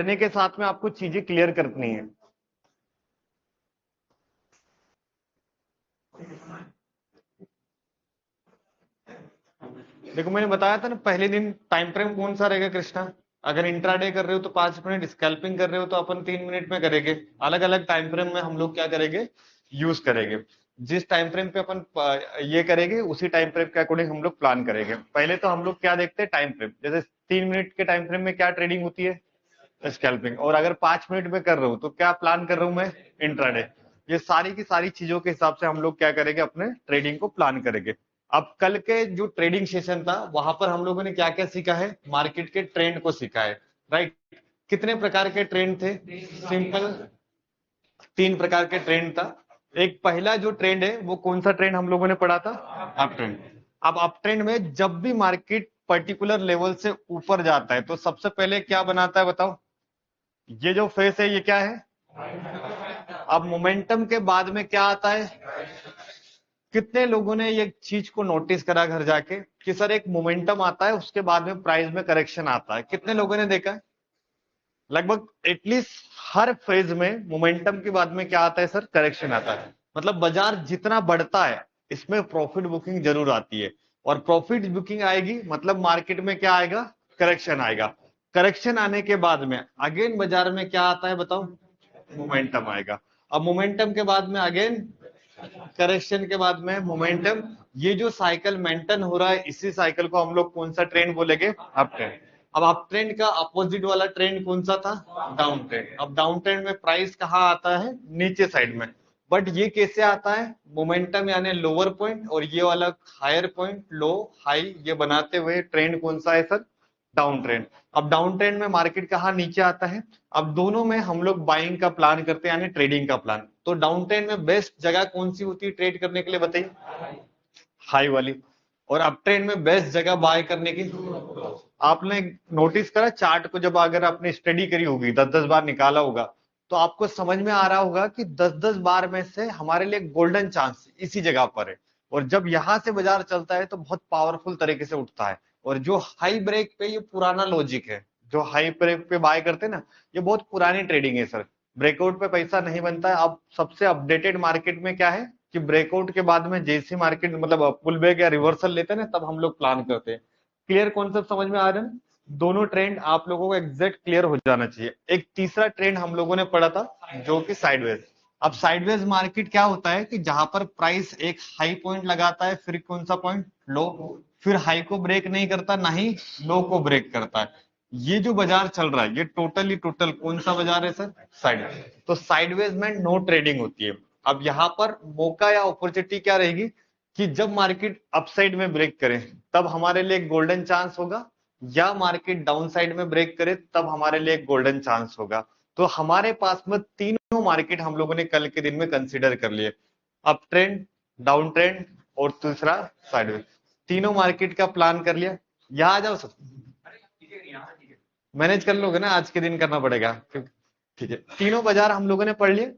करने के साथ में आपको चीजें क्लियर करनी है। देखो मैंने बताया था ना, पहले दिन टाइम फ्रेम कौन सा रहेगा कृष्णा। अगर इंट्राडे कर रहे हो तो 5 मिनट, स्कैल्पिंग कर रहे हो तो अपन 3 मिनट में करेंगे। अलग अलग टाइम फ्रेम में हम लोग क्या करेंगे, यूज करेंगे। जिस टाइम फ्रेम पे अपन ये करेंगे उसी टाइम फ्रेम के अकॉर्डिंग हम लोग प्लान करेंगे। पहले तो हम लोग क्या देखते हैं, टाइम फ्रेम। जैसे 3 मिनट के टाइम फ्रेम में क्या ट्रेडिंग होती है, स्कैल्पिंग। और अगर 5 मिनट में कर रहा हूं तो क्या प्लान कर रहा हूं मैं, इंट्राडे। ये सारी की सारी चीजों के हिसाब से हम लोग क्या करेंगे, अपने ट्रेडिंग को प्लान करेंगे। अब कल के जो ट्रेडिंग सेशन था वहां पर हम लोगों ने क्या क्या सीखा है, मार्केट के ट्रेंड को सीखा है, राइट। कितने प्रकार के ट्रेंड थे, सिंपल 3 प्रकार के ट्रेंड था। एक पहला जो ट्रेंड है वो कौन सा ट्रेंड हम लोगों ने पढ़ा था, अप ट्रेंड। अब अप ट्रेंड में जब भी मार्केट पर्टिकुलर लेवल से ऊपर जाता है तो सबसे पहले क्या बनाता है बताओ, ये जो फेस है ये क्या है। अब मोमेंटम के बाद में क्या आता है, कितने लोगों ने ये चीज को नोटिस करा घर जाके कि सर एक मोमेंटम आता है उसके बाद में प्राइस में करेक्शन आता है, कितने लोगों ने देखा है। लगभग एटलीस्ट हर फेज में मोमेंटम के बाद में क्या आता है सर, करेक्शन आता है। मतलब बाजार जितना बढ़ता है इसमें प्रॉफिट बुकिंग जरूर आती है। और प्रॉफिट बुकिंग आएगी मतलब मार्केट में क्या आएगा, करेक्शन आएगा। करेक्शन आने के बाद में अगेन बाजार में क्या आता है बताओ, मोमेंटम आएगा। अब मोमेंटम के बाद में अगेन करेक्शन के बाद में मोमेंटम। ये जो साइकिल मेंटेन हो रहा है इसी साइकिल को हम लोग कौन सा ट्रेंड बोलेंगे, अप ट्रेंड। अब अप ट्रेंड का अपोजिट वाला ट्रेंड कौन सा था, डाउन ट्रेंड। अब डाउन ट्रेंड में प्राइस कहाँ आता है, नीचे साइड में। बट ये कैसे आता है, मोमेंटम यानी लोअर पॉइंट और ये वाला हायर पॉइंट, लो हाई, ये बनाते हुए ट्रेंड कौन सा है सर, डाउन ट्रेंड। अब डाउन ट्रेंड में मार्केट कहाँ नीचे आता है। अब दोनों में हम लोग बाइंग का प्लान करते हैं यानी ट्रेडिंग का प्लान। तो डाउन ट्रेंड में बेस्ट जगह कौन सी होती है ट्रेड करने के लिए बताइए, हाई वाली। और अप ट्रेंड में बेस्ट जगह बाय करने की, आपने नोटिस करा चार्ट को, जब अगर आपने स्टडी करी होगी 10-10 बार निकाला होगा तो आपको समझ में आ रहा होगा कि 10-10 बार में से हमारे लिए गोल्डन चांस इसी जगह पर है। और जब यहां से बाजार चलता है तो बहुत पावरफुल तरीके से उठता है। और जो हाई ब्रेक पे, ये पुराना लॉजिक है, जो हाई ब्रेक पे बाय करते हैं ना, ये बहुत पुरानी ट्रेडिंग है सर। ब्रेकआउट पे पैसा नहीं बनता है। अब सबसे अपडेटेड मार्केट में क्या है कि ब्रेकआउट के बाद में जैसी मार्केट मतलब पुल बैक या रिवर्सल लेते हैं ना, तब हम लोग प्लान करते हैं। क्लियर कॉन्सेप्ट समझ में आ रहा है। दोनों ट्रेंड आप लोगों को एग्जैक्ट क्लियर हो जाना चाहिए। एक तीसरा ट्रेंड हम लोगों ने पढ़ा था जो कि साइडवेज। अब साइडवेज मार्केट क्या होता है कि जहां पर प्राइस एक हाई पॉइंट लगाता है, फिर कौन सा पॉइंट, लो, फिर हाई को ब्रेक नहीं करता ना ही लो को ब्रेक करता है। ये जो बाजार चल रहा है ये टोटल कौन सा बाजार है सर, साइडवेज। तो साइडवेज में नो ट्रेडिंग होती है। अब यहाँ पर मौका या अपॉर्चुनिटी क्या रहेगी कि जब मार्केट अपसाइड में ब्रेक करे तब हमारे लिए गोल्डन चांस होगा, या मार्केट डाउन साइड में ब्रेक करे तब हमारे लिए गोल्डन चांस होगा। तो हमारे पास में तीनों मार्केट हम लोगों ने कल के दिन में कंसीडर कर लिए, अप ट्रेंड, डाउन ट्रेंड और दूसरा साइडवेज। तीनों मार्केट का प्लान कर लिया। यहाँ आ जाओ सब, मैनेज कर लोगे ना, आज के दिन करना पड़ेगा। ठीक है, तीनों बाजार हम लोगों ने पढ़ लिए।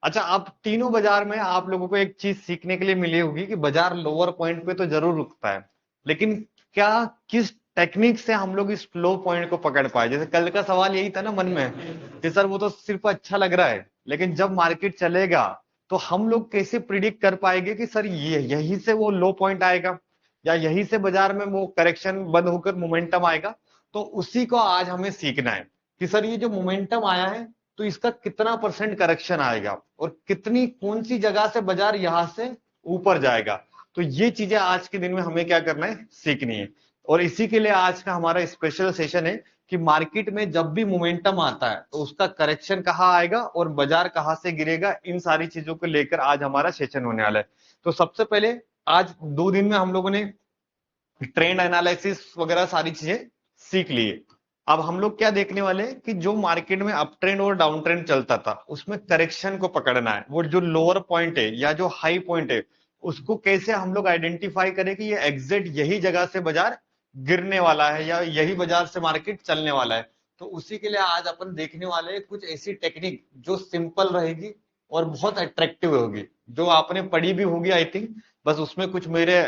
अच्छा, अब तीनों बाजार में आप लोगों को एक चीज सीखने के लिए मिली होगी कि बाजार लोअर पॉइंट पे तो जरूर रुकता है, लेकिन क्या किस टेक्निक से हम लोग इस लो पॉइंट को पकड़ पाए। जैसे कल का सवाल यही था ना मन में कि सर वो तो सिर्फ अच्छा लग रहा है, लेकिन जब मार्केट चलेगा तो हम लोग कैसे प्रिडिक्ट कर पाएंगे कि सर ये यही से वो लो पॉइंट आएगा या यही से बाजार में वो करेक्शन बंद होकर मोमेंटम आएगा। तो उसी को आज हमें सीखना है कि सर ये जो मोमेंटम आया है तो इसका कितना परसेंट करेक्शन आएगा और कितनी कौन सी जगह से बाजार यहां से ऊपर जाएगा। तो ये चीजें आज के दिन में हमें क्या करना है, सीखनी है। और इसी के लिए आज का हमारा स्पेशल सेशन है कि मार्केट में जब भी मोमेंटम आता है तो उसका करेक्शन कहाँ आएगा और बाजार कहाँ से गिरेगा, इन सारी चीजों को लेकर आज हमारा सेशन होने वाला है। तो सबसे पहले आज 2 दिन में हम लोगों ने ट्रेंड एनालिसिस वगैरह सारी चीजें सीख लिए। अब हम लोग क्या देखने वाले हैं कि जो मार्केट में अप ट्रेंड और डाउन ट्रेंड चलता था उसमें करेक्शन को पकड़ना है। वो जो लोअर पॉइंट है या जो हाई पॉइंट है उसको कैसे हम लोग आइडेंटिफाई करें कि ये एग्जैक्ट यही जगह से बाजार गिरने वाला है या यही बाजार से मार्केट चलने वाला है। तो उसी के लिए आज अपन देखने वाले हैं कुछ ऐसी टेक्निक जो सिंपल रहेगी और बहुत अट्रैक्टिव होगी, जो आपने पढ़ी भी होगी आई थिंक। बस उसमें कुछ मेरे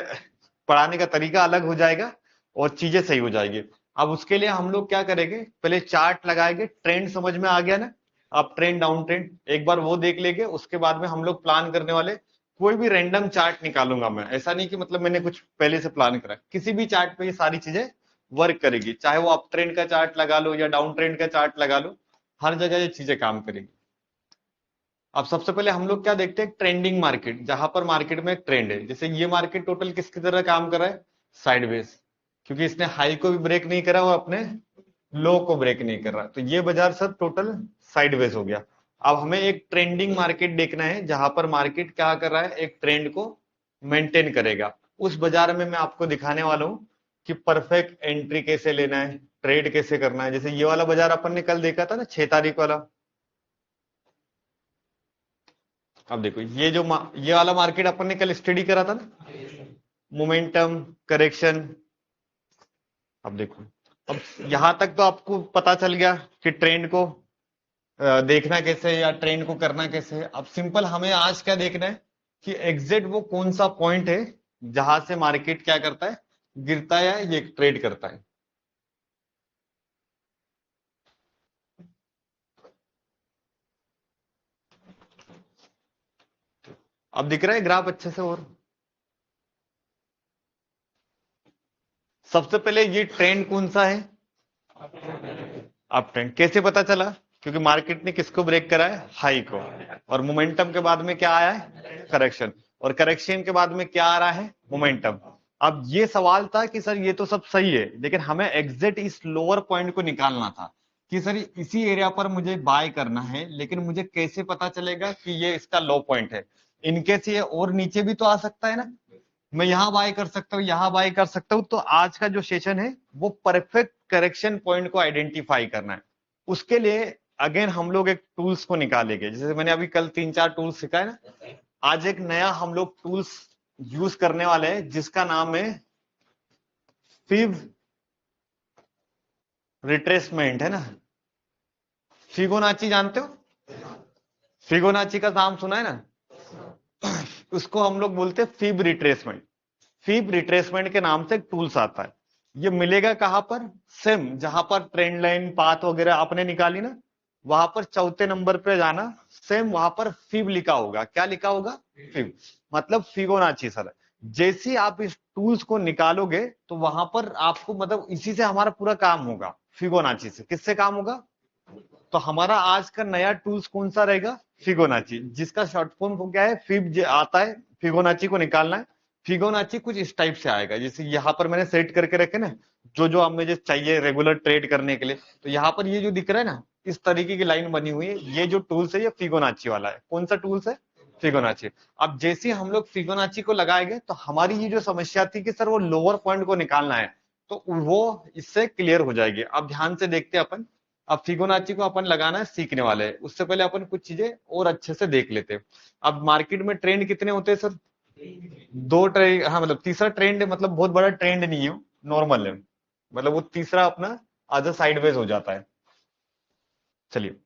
पढ़ाने का तरीका अलग हो जाएगा और चीजें सही हो जाएगी। अब उसके लिए हम लोग क्या करेंगे, पहले चार्ट लगाएंगे, ट्रेंड समझ में आ गया ना, आप ट्रेंड डाउन ट्रेंड एक बार वो देख लेंगे, उसके बाद में हम लोग प्लान करने वाले कोई भी रैंडम चार्ट निकालूंगा मैं, ऐसा नहीं कि मतलब मैंने कुछ पहले से प्लान करा, किसी भी चार्ट पे ये सारी चीजें वर्क करेगी, चाहे वो अप ट्रेंड का चार्ट लगा लो या डाउन ट्रेंड का चार्ट लगा लो, हर जगह ये चीजें काम करेगी। अब सबसे पहले हम लोग क्या देखते हैं, ट्रेंडिंग मार्केट, जहां पर मार्केट में एक ट्रेंड है, जैसे ये मार्केट टोटल किसकी तरह काम कर रहा है, साइडवेज, क्योंकि इसने हाई को भी ब्रेक नहीं करा और अपने लो को ब्रेक नहीं कर रहा, तो ये बाजार सब टोटल साइडवेज हो गया। अब हमें एक ट्रेंडिंग मार्केट देखना है, जहां पर मार्केट क्या कर रहा है, एक ट्रेंड को मेंटेन करेगा, उस बाजार में मैं आपको दिखाने वाला हूं कि परफेक्ट एंट्री कैसे लेना है, ट्रेड कैसे करना है। जैसे ये वाला बाजार अपन ने कल देखा था ना, 6 तारीख वाला, अब देखो ये जो ये वाला मार्केट अपन ने कल स्टडी करा था ना, मोमेंटम, करेक्शन। अब देखो, अब यहां तक तो आपको पता चल गया कि ट्रेंड को देखना कैसे है या ट्रेंड को करना कैसे है। अब सिंपल हमें आज क्या देखना है कि एग्जैक्ट वो कौन सा पॉइंट है जहां से मार्केट क्या करता है, गिरता है या ये ट्रेड करता है। अब दिख रहा है ग्राफ अच्छे से, और सबसे पहले ये ट्रेंड कौन सा है, अप ट्रेंड। कैसे पता चला, क्योंकि मार्केट ने किसको ब्रेक करा है, हाई को, और मोमेंटम के बाद में क्या आया है, करेक्शन, और करेक्शन के बाद में क्या आ रहा है, मोमेंटम। अब ये सवाल था कि सर ये तो सब सही है, लेकिन हमें एग्जैक्ट इस लोअर पॉइंट को निकालना था कि सर इसी एरिया पर मुझे बाय करना है, लेकिन मुझे कैसे पता चलेगा कि ये इसका लो पॉइंट है। इनकेस ये और नीचे भी तो आ सकता है ना, मैं यहां बाय कर सकता हूँ, यहां बाय कर सकता हूँ। तो आज का जो सेशन है वो परफेक्ट करेक्शन पॉइंट को आइडेंटिफाई करना है। उसके लिए अगेन हम लोग एक टूल्स को निकालेंगे, जैसे मैंने अभी कल 3-4 टूल्स सिखाए ना, आज एक नया हम लोग टूल्स यूज करने वाले हैं जिसका नाम है फिब रिट्रेसमेंट, है ना। फिबोनाची जानते हो, फिबोनाची का नाम सुना है ना, उसको हम लोग बोलते हैं फिब रिट्रेसमेंट। फिब रिट्रेसमेंट के नाम से एक टूल्स आता है, ये मिलेगा कहां पर, सेम जहां पर ट्रेंड लाइन पाथ वगैरह आपने निकाली ना, वहां पर चौथे नंबर पे जाना, सेम वहां पर फिब लिखा होगा। क्या लिखा होगा, फिब, मतलब फिबोनाची सर। जैसे ही आप इस टूल्स को निकालोगे तो वहां पर आपको मतलब इसी से हमारा पूरा काम होगा, फिबोनाची से। किससे काम होगा, तो हमारा आज का नया टूल्स कौन सा रहेगा, फिबोनाची, जिसका शॉर्ट फॉर्म क्या है, फिब आता है। फिबोनाची को निकालना है, फिबोनाची कुछ इस टाइप से आएगा, जैसे यहाँ पर मैंने सेट करके रखे ना, जो जो हमें जो चाहिए रेगुलर ट्रेड करने के लिए, तो यहाँ पर ये जो दिख रहा है ना, इस तरीके की लाइन बनी हुई है, ये जो टूल्स है ये फिबोनाची वाला है। कौन सा टूल्स है, फिबोनाची। अब जैसे हम लोग फिबोनाची को लगाएंगे तो हमारी ये जो समस्या थी कि सर वो लोअर पॉइंट को निकालना है, तो वो इससे क्लियर हो जाएगी। अब ध्यान से देखते हैं अपन। अब फिबोनाची को अपन लगाना है सीखने वाले हैं, उससे पहले अपन कुछ चीजें और अच्छे से देख लेते हैं। अब मार्केट में ट्रेंड कितने होते हैं सर, दो ट्रेंड, हाँ मतलब तीसरा ट्रेंड मतलब बहुत बड़ा ट्रेंड नहीं है, नॉर्मल है, मतलब वो तीसरा अपना आज साइडवेज हो जाता है। चलिए,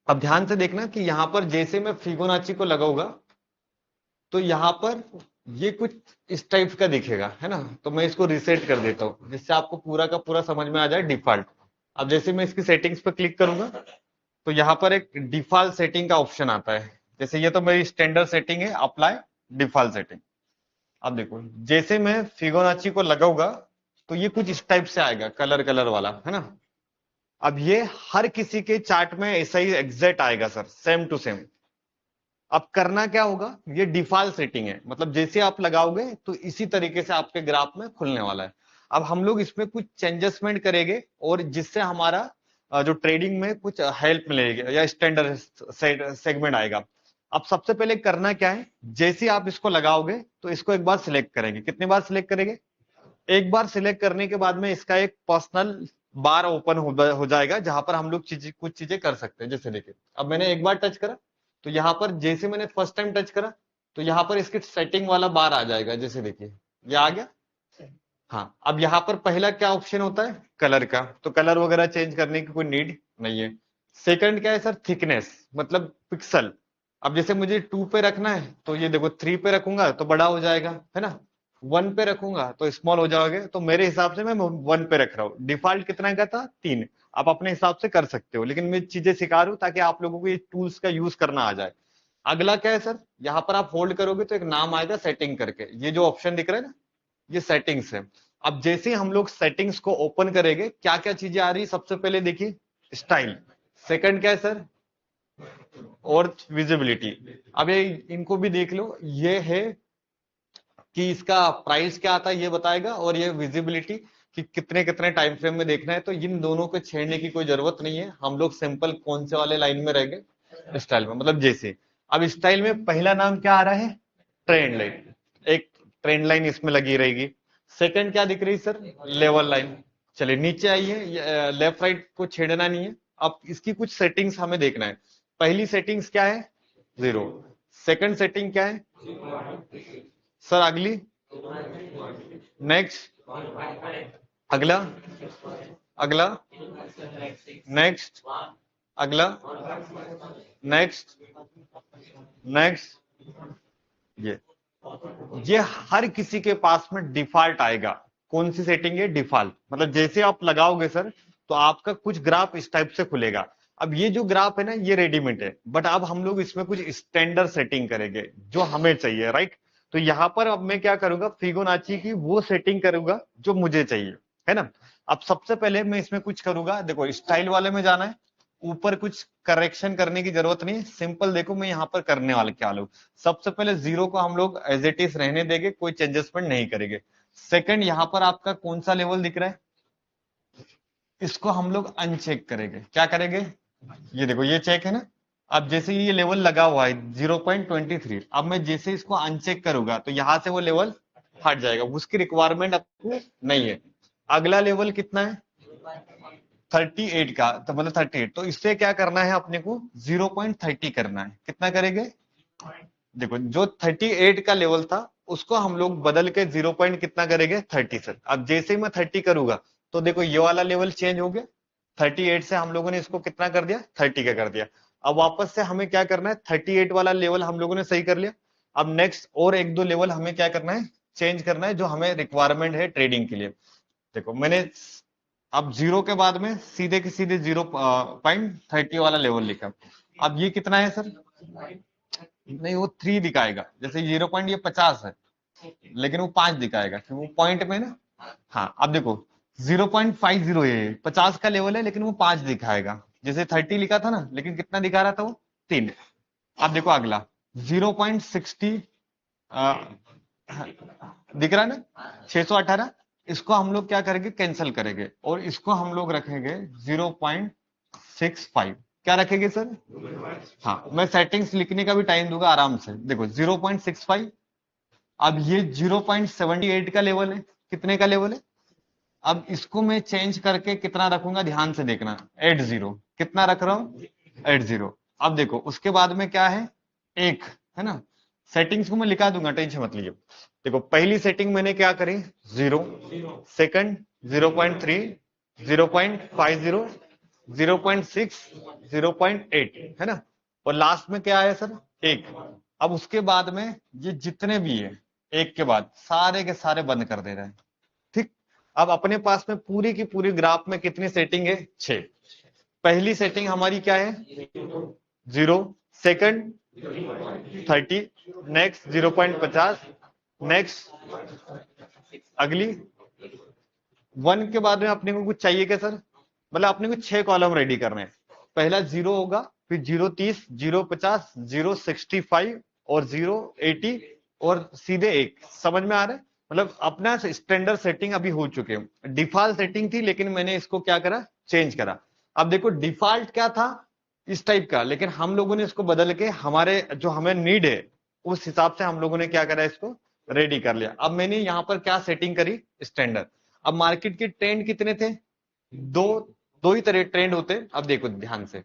अब ध्यान से देखना कि यहां पर जैसे मैं फिबोनाची को लगाऊंगा तो यहां पर ये कुछ इस टाइप का दिखेगा, है ना। तो मैं इसको रिसेट कर देता हूं जिससे आपको पूरा का पूरा समझ में आ जाए डिफॉल्ट। अब जैसे मैं इसकी सेटिंग्स पे क्लिक करूंगा तो यहाँ पर एक डिफॉल्ट सेटिंग का ऑप्शन आता है, जैसे ये तो मेरी स्टैंडर्ड सेटिंग है, अप्लाई डिफॉल्ट सेटिंग। अब देखो जैसे मैं फिबोनाची को लगाऊंगा तो ये कुछ इस टाइप से आएगा, कलर कलर वाला, है ना। अब ये हर किसी के चार्ट में ऐसा ही एग्जैक्ट आएगा सर, सेम टू सेम। अब करना क्या होगा, ये डिफॉल्ट सेटिंग है, मतलब जैसे आप लगाओगे तो इसी तरीके से आपके ग्राफ में खुलने वाला है। अब हम लोग इसमें कुछ चेंजेसमेंट करेंगे और जिससे हमारा जो ट्रेडिंग में कुछ हेल्प मिलेगी या स्टैंडर्ड सेगमेंट आएगा। अब सबसे पहले करना क्या है, जैसे ही आप इसको लगाओगे तो इसको एक बार सिलेक्ट करेंगे। कितनी बार सिलेक्ट करेंगे, एक बार सिलेक्ट करने के बाद में इसका एक पर्सनल बार ओपन हो जाएगा जहां पर हम लोग कुछ चीजें कर सकते हैं। जैसे देखिए, अब मैंने एक बार टच करा तो यहाँ पर जैसे मैंने फर्स्ट टाइम टच करा तो यहाँ पर इसकी सेटिंग वाला बार आ जाएगा, जैसे देखिए ये आ गया। हाँ, अब यहाँ पर पहला क्या ऑप्शन होता है, कलर का, तो कलर वगैरह चेंज करने की कोई नीड नहीं है। सेकंड क्या है सर, थिकनेस, मतलब पिक्सल। अब जैसे मुझे 2 पे रखना है तो ये देखो 3 पे रखूंगा तो बड़ा हो जाएगा, है ना। 1 पे रखूंगा तो स्मॉल हो जाओगे, तो मेरे हिसाब से मैं 1 पे रख रहा हूँ। डिफॉल्ट कितना का था 3, आप अपने हिसाब से कर सकते हो, लेकिन मैं चीजें सिखा रहा हूँ ताकि आप लोगों को ये टूल्स का यूज करना आ जाए। अगला क्या है सर, यहाँ पर आप होल्ड करोगे तो एक नाम आएगा सेटिंग करके, ये जो ऑप्शन दिख रहा है ना, ये सेटिंग्स है। अब जैसे ही हम लोग सेटिंग्स को ओपन करेंगे, क्या क्या चीजें आ रही है, सबसे पहले देखिए स्टाइल, सेकंड क्या है सर, और विजिबिलिटी। अब ये इनको भी देख लो, ये है कि इसका प्राइस क्या आता है ये बताएगा, और ये विजिबिलिटी कि कितने कितने टाइम फ्रेम में देखना है। तो इन दोनों को छेड़ने की कोई जरूरत नहीं है, हम लोग सिंपल कौन से वाले लाइन में रहेंगे, स्टाइल में, मतलब जैसे अब स्टाइल में पहला नाम क्या आ रहा है, ट्रेंड लाइन, एक ट्रेंड लाइन इसमें लगी रहेगी। सेकंड क्या दिख रही है सर, लेवल लाइन। चलिए नीचे आइए, लेफ्ट राइट को छेड़ना नहीं है। अब इसकी कुछ सेटिंग्स हमें देखना है। पहली सेटिंग्स क्या है, 0। सेकंड सेटिंग क्या है सर, अगली, नेक्स्ट, अगला, अगला, नेक्स्ट, अगला, नेक्स्ट, नेक्स्ट, ये ये हर किसी के पास में डिफॉल्ट आएगा। कौन सी सेटिंग है, डिफॉल्ट, मतलब जैसे आप लगाओगे सर तो आपका कुछ ग्राफ इस टाइप से खुलेगा। अब ये जो ग्राफ है ना, ये रेडीमेड है, बट अब हम लोग इसमें कुछ स्टैंडर्ड सेटिंग करेंगे जो हमें चाहिए, राइट। तो यहाँ पर अब मैं क्या करूंगा, फिबोनाची की वो सेटिंग करूंगा जो मुझे चाहिए, है ना। अब सबसे पहले मैं इसमें कुछ करूंगा, देखो स्टाइल वाले में जाना है, ऊपर कुछ करेक्शन करने की जरूरत नहीं, सिंपल देखो मैं यहाँ पर करने वाले क्या लोग, सबसे पहले 0 को हम लोग एज इट इज रहने देंगे, कोई चेंजेसमेंट नहीं करेंगे। सेकंड, यहाँ पर आपका कौन सा लेवल दिख रहा है, इसको हम लोग अनचेक करेंगे। क्या करेंगे, ये देखो ये चेक है ना। अब जैसे ये लेवल लगा हुआ है 0.23, अब मैं जैसे इसको अनचेक करूंगा तो यहां से वो लेवल हट जाएगा, उसकी रिक्वायरमेंट आपको नहीं है। अगला लेवल कितना है, 38 का, तो मतलब 38, तो इससे क्या करना है अपने को, 0.30 करना है। कितना करेंगे, देखो जो 38 का लेवल था उसको हम लोग बदल के 0 पॉइंट कितना करेंगे, 30 से। अब जैसे ही मैं 30 करूंगा तो देखो ये वाला लेवल चेंज हो गया, 38 से हम लोगों ने इसको कितना कर दिया, 30 का कर दिया। अब वापस से हमें क्या करना है, 38 वाला लेवल हम लोगों ने सही कर लिया। अब नेक्स्ट और एक दो लेवल हमें क्या करना है, चेंज करना है, जो हमें रिक्वायरमेंट है ट्रेडिंग के लिए। देखो मैंने अब 0 के बाद में सीधे के सीधे 0.30 वाला लेवल लिखा। अब ये कितना है सर, नहीं वो 3 दिखाएगा, जैसे 0 पॉइंट ये 50 है, लेकिन वो 5 दिखाएगा कि वो पॉइंट में ना। हाँ अब देखो 0.50 है, 50 का लेवल है लेकिन वो 5 दिखाएगा, जैसे 30 लिखा था ना, लेकिन कितना दिखा रहा था वो, 3। अब देखो अगला 0.60 दिख रहा है ना, 618, इसको हम लोग क्या करेंगे, कैंसिल करेंगे, और इसको हम लोग रखेंगे 0.65। क्या रखेंगे सर, हाँ मैं सेटिंग्स लिखने का भी टाइम दूंगा आराम से। देखो 0.65, अब ये 0.78 का लेवल है, कितने का लेवल है, अब इसको मैं चेंज करके कितना रखूंगा, ध्यान से देखना, 80, कितना रख रहा हूं, 80। अब देखो उसके बाद में क्या है, एक, है ना। सेटिंग्स को मैं लिखा दूंगा, टेंशन मत लीजिए। देखो पहली सेटिंग मैंने क्या करी, 0, सेकंड 0.3, 0.50, 0.6, 0.8, है ना, और लास्ट में क्या आया सर, एक। अब उसके बाद में ये जितने भी है, एक के बाद सारे के सारे बंद कर दे रहे हैं, ठीक। अब अपने पास में पूरी की पूरी ग्राफ में कितनी सेटिंग है, 6। पहली सेटिंग हमारी क्या है, 0, सेकंड 30, नेक्स्ट 0.50, नेक्स्ट, अगली 1 के बाद में अपने को कुछ चाहिए क्या सर, मतलब अपने को 6 कॉलम रेडी करने हैं। पहला 0 होगा, फिर 0.30, 0.50, 0.65 और 0.80, और सीधे 1। समझ में आ रहा है, मतलब अपना स्टैंडर्ड सेटिंग अभी हो चुके हैं। डिफॉल्ट सेटिंग थी लेकिन मैंने इसको क्या करा, चेंज करा। अब देखो डिफॉल्ट क्या था, इस टाइप का, लेकिन हम लोगों ने इसको बदल के हमारे जो हमें नीड है उस हिसाब से हम लोगों ने क्या करा, इसको रेडी कर लिया। अब मैंने यहाँ पर क्या सेटिंग करी, स्टैंडर्ड। अब मार्केट के ट्रेंड कितने थे, दो, दो ही तरह ट्रेंड होते हैं। अब देखो ध्यान से,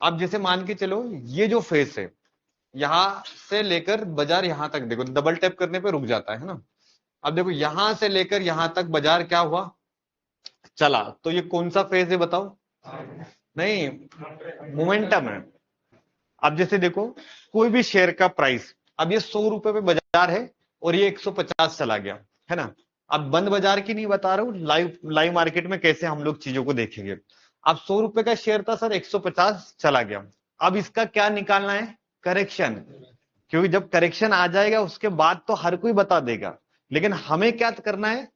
अब जैसे मान के चलो ये जो फेस है, यहां से लेकर बाजार यहां तक, देखो डबल टैप करने पे रुक जाता है ना। अब देखो यहां से लेकर यहां तक बाजार क्या हुआ, चला, तो ये कौन सा फेज है बताओ, नहीं मोमेंटम है। अब जैसे देखो कोई भी शेयर का प्राइस, अब ये 100 रुपए पे बाजार है, और ये 150 चला गया, है ना। अब बंद बाजार की नहीं बता रहा हूँ, लाइव लाइव मार्केट में कैसे हम लोग चीजों को देखेंगे। अब 100 रुपए का शेयर था सर, 150 चला गया। अब इसका क्या निकालना है, करेक्शन। क्योंकि जब करेक्शन आ जाएगा उसके बाद तो हर कोई बता देगा, लेकिन हमें क्या करना है,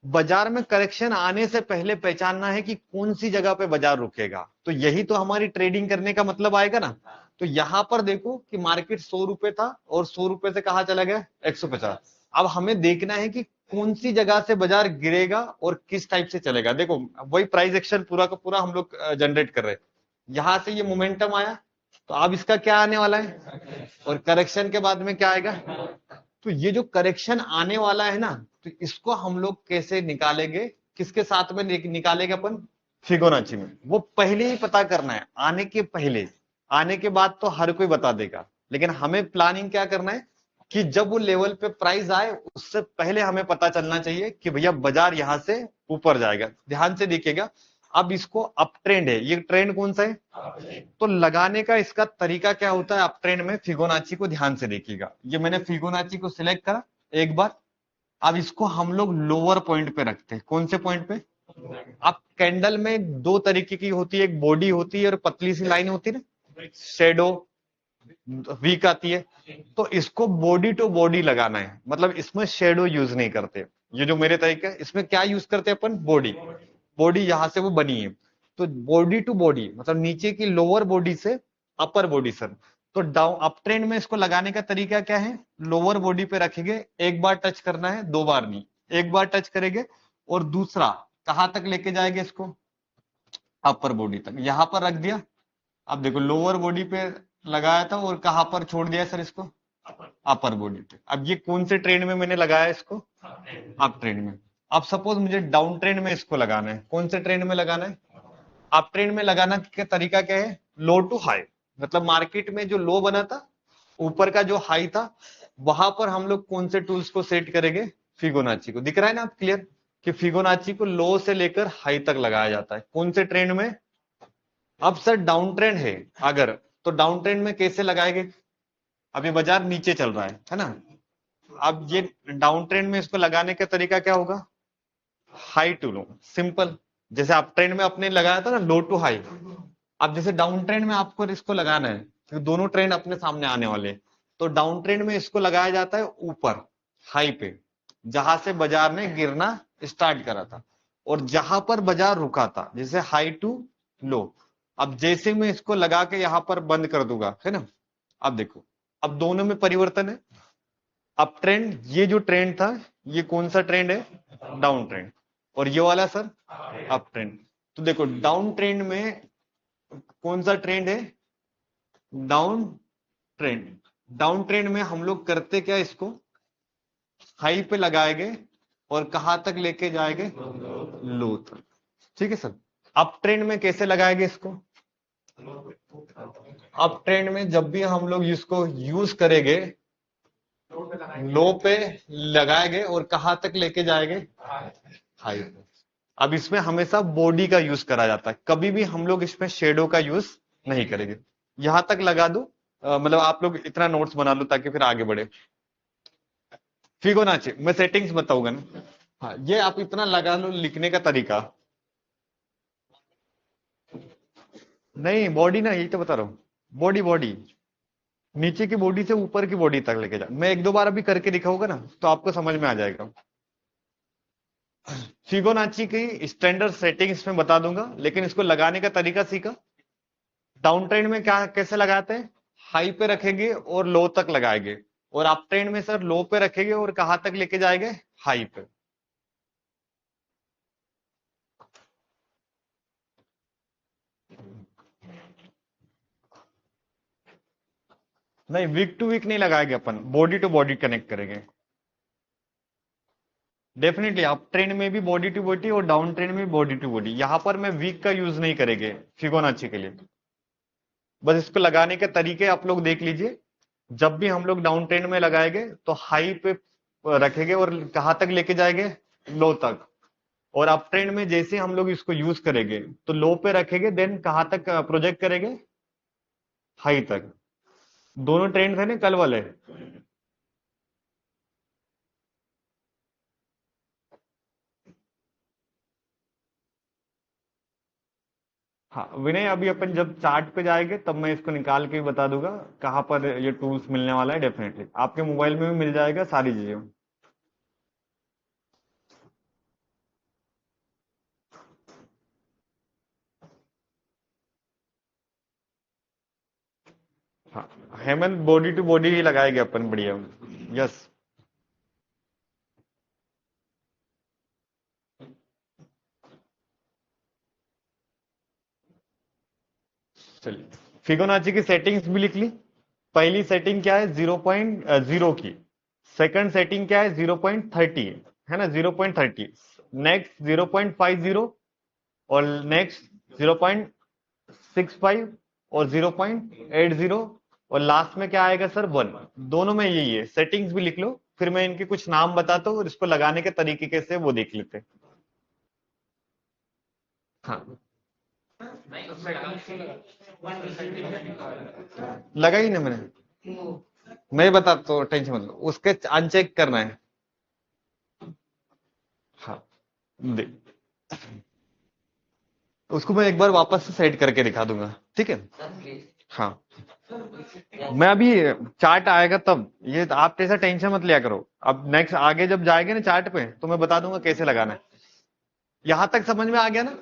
बाजार में करेक्शन आने से पहले पहचानना है कि कौन सी जगह पे बाजार रुकेगा। तो यही तो हमारी ट्रेडिंग करने का मतलब आएगा ना। तो यहां पर देखो कि मार्केट 100 रुपए था और 100 रुपए से कहा चला गया 150। अब हमें देखना है कि कौन सी जगह से बाजार गिरेगा और किस टाइप से चलेगा। देखो वही प्राइस एक्शन पूरा का पूरा हम लोग जनरेट कर रहे हैं। यहां से ये मोमेंटम आया, तो अब इसका क्या आने वाला है, और करेक्शन के बाद में क्या आएगा। तो ये जो करेक्शन आने वाला है ना, तो इसको हम लोग कैसे निकालेंगे, किसके साथ में निकालेंगे अपन, फिबोनाची में। वो पहले ही पता करना है, आने के पहले। आने के बाद तो हर कोई बता देगा, लेकिन हमें प्लानिंग क्या करना है कि जब वो लेवल पे प्राइस आए उससे पहले हमें पता चलना चाहिए कि भैया बाजार यहां से ऊपर जाएगा। ध्यान से देखिएगा, अब इसको अप ट्रेंड है, ये ट्रेंड कौन सा है, तो लगाने का इसका तरीका क्या होता है अप ट्रेंड में, फिबोनाची को ध्यान से देखिएगा। ये मैंने फिबोनाची को सिलेक्ट करा एक बार। अब इसको हम लोग लोअर पॉइंट पे रखते हैं, कौन से पॉइंट पे। अब कैंडल में दो तरीके की होती है, एक बॉडी होती है और पतली सी लाइन होती है ना, शेडो वीक आती है। तो इसको बॉडी टू बॉडी लगाना है, मतलब इसमें शेडो यूज नहीं करते। ये जो मेरे तरीका है, इसमें क्या यूज करते हैं अपन, बॉडी। बॉडी यहां से वो बनी है, तो बॉडी टू बॉडी मतलब नीचे की लोअर बॉडी से अपर बॉडी सर। तो डाउन अप ट्रेंड में इसको लगाने का तरीका क्या है, लोअर बॉडी पे रखेंगे, एक बार टच करना है, दो बार नहीं, एक बार टच करेंगे। और दूसरा कहां तक लेके जाएंगे इसको, अपर बॉडी तक, यहां पर रख दिया। अब देखो लोअर बॉडी पे लगाया था और कहां पर छोड़ दिया सर इसको, अपर बॉडी पे। अब ये कौन से ट्रेंड में मैंने लगाया इसको, अप ट्रेंड में। अब सपोज मुझे डाउन ट्रेंड में इसको लगाना है, कौन से ट्रेंड में लगाना है, अप ट्रेंड में लगाना का तरीका क्या है, लो टू हाई। मतलब मार्केट में जो लो बना था, ऊपर का जो हाई था, वहां पर हम लोग कौन से टूल्स को सेट करेंगे, फिबोनाची को। दिख रहा है ना आप क्लियर, कि फिबोनाची को लो से लेकर हाई तक लगाया जाता है, कौन से ट्रेंड में। अब सर डाउन ट्रेंड है अगर, तो डाउन ट्रेंड में कैसे लगाएंगे, अभी बाजार नीचे चल रहा है ना। अब ये डाउन ट्रेंड में इसको लगाने का तरीका क्या होगा, हाई टू लो, सिंपल। जैसे अप ट्रेंड में आपने लगाया था ना लो टू हाई, अब जैसे डाउन ट्रेंड में आपको इसको लगाना है, क्योंकि दोनों ट्रेंड अपने सामने आने वाले हैं। तो डाउन ट्रेंड में इसको लगाया जाता है ऊपर हाई पे, जहां से बाजार ने गिरना स्टार्ट करा था, और जहां पर बाजार रुका था, जैसे हाई टू लो। अब जैसे मैं इसको लगा के यहां पर बंद कर दूंगा, है ना। अब देखो, अब दोनों में परिवर्तन है। अप ट्रेंड, ये जो ट्रेंड था, ये कौन सा ट्रेंड है, डाउन ट्रेंड। और ये वाला सर अप ट्रेंड। तो देखो डाउन ट्रेंड में कौन सा ट्रेंड है, डाउन ट्रेंड। डाउन ट्रेंड में हम लोग करते क्या, इसको हाई पे लगाएंगे और कहां तक लेके जाएंगे, लो तक। ठीक है सर। अप ट्रेंड में कैसे लगाएंगे इसको, अप ट्रेंड में जब भी हम लोग इसको यूज करेंगे, लो पे लगाएंगे और कहां तक लेके जाएंगे, हाई पे। अब इसमें हमेशा बॉडी का यूज करा जाता है, कभी भी हम लोग इसमें शेडो का यूज नहीं करेंगे। यहां तक लगा दो, मतलब आप लोग इतना नोट्स बना लो ताकि फिर आगे बढ़े। फिबोनाची मैं सेटिंग्स बताऊंगा ना। हाँ, ये आप इतना लगा लो, लिखने का तरीका। नहीं बॉडी ना, यही तो बता रहा हूँ, बॉडी बॉडी, नीचे की बॉडी से ऊपर की बॉडी तक लेके जा। मैं एक दो बार अभी करके दिखाऊंगा ना, तो आपको समझ में आ जाएगा। फिबोनाची की स्टैंडर्ड सेटिंग्स में बता दूंगा, लेकिन इसको लगाने का तरीका सीखा। डाउन ट्रेंड में क्या कैसे लगाते हैं, हाई पे रखेंगे और लो तक लगाएंगे। और अप ट्रेंड में सर लो पे रखेंगे और कहां तक लेके जाएंगे, हाई पे। नहीं वीक टू वीक नहीं लगाएंगे अपन, बॉडी टू बॉडी कनेक्ट करेंगे। डेफिनेटली अप ट्रेंड में भी बॉडी टू बॉडी और डाउन ट्रेंड में बॉडी टू बॉडी। यहां पर मैं वीक का यूज नहीं करेंगे फिबोनाची के लिए। बस इसको लगाने के तरीके आप लोग देख लीजिए। जब भी हम लोग डाउन ट्रेंड में लगाएंगे तो हाई पे रखेंगे और कहां तक लेके जाएंगे, लो तक। और अप ट्रेंड में जैसे हम लोग इसको यूज करेंगे तो लो पे रखेंगे, देन कहां तक प्रोजेक्ट करेंगे, हाई तक। दोनों ट्रेंड थे ना कल वाले। हाँ विनय, अभी अपन जब चार्ट पे जाएंगे तब मैं इसको निकाल के भी बता दूंगा कहाँ पर ये टूल्स मिलने वाला है। डेफिनेटली आपके मोबाइल में भी मिल जाएगा सारी चीजें। हाँ हेमंत, बॉडी टू बॉडी ही लगाएंगे अपन, बढ़िया। यस। चलिए, फिबोनाची की सेटिंग्स भी लिख ली। पहली सेटिंग क्या है? 0.0 की। सेकंड सेटिंग क्या है? 0.30 है ना, 0.30। नेक्स्ट 0.50, और नेक्स्ट 0.65, और 0.80, और लास्ट में क्या आएगा सर? 1। दोनों में यही है। सेटिंग्स भी लिख लो, फिर मैं इनके कुछ नाम बताता हूँ और इसको लगाने के तरीके कैसे वो देख लेते हैं। हाँ लगा ही ना मैंने, मैं बताता हूँ, टेंशन मत लो, उसके अनचेक करना है। हाँ दे, उसको मैं एक बार वापस से सेट करके दिखा दूंगा, ठीक है? हाँ मैं अभी, चार्ट आएगा तब, ये आप ऐसा टेंशन मत लिया करो। अब नेक्स्ट आगे जब जाएंगे ना चार्ट पे, तो मैं बता दूंगा कैसे लगाना है। यहां तक समझ में आ गया ना?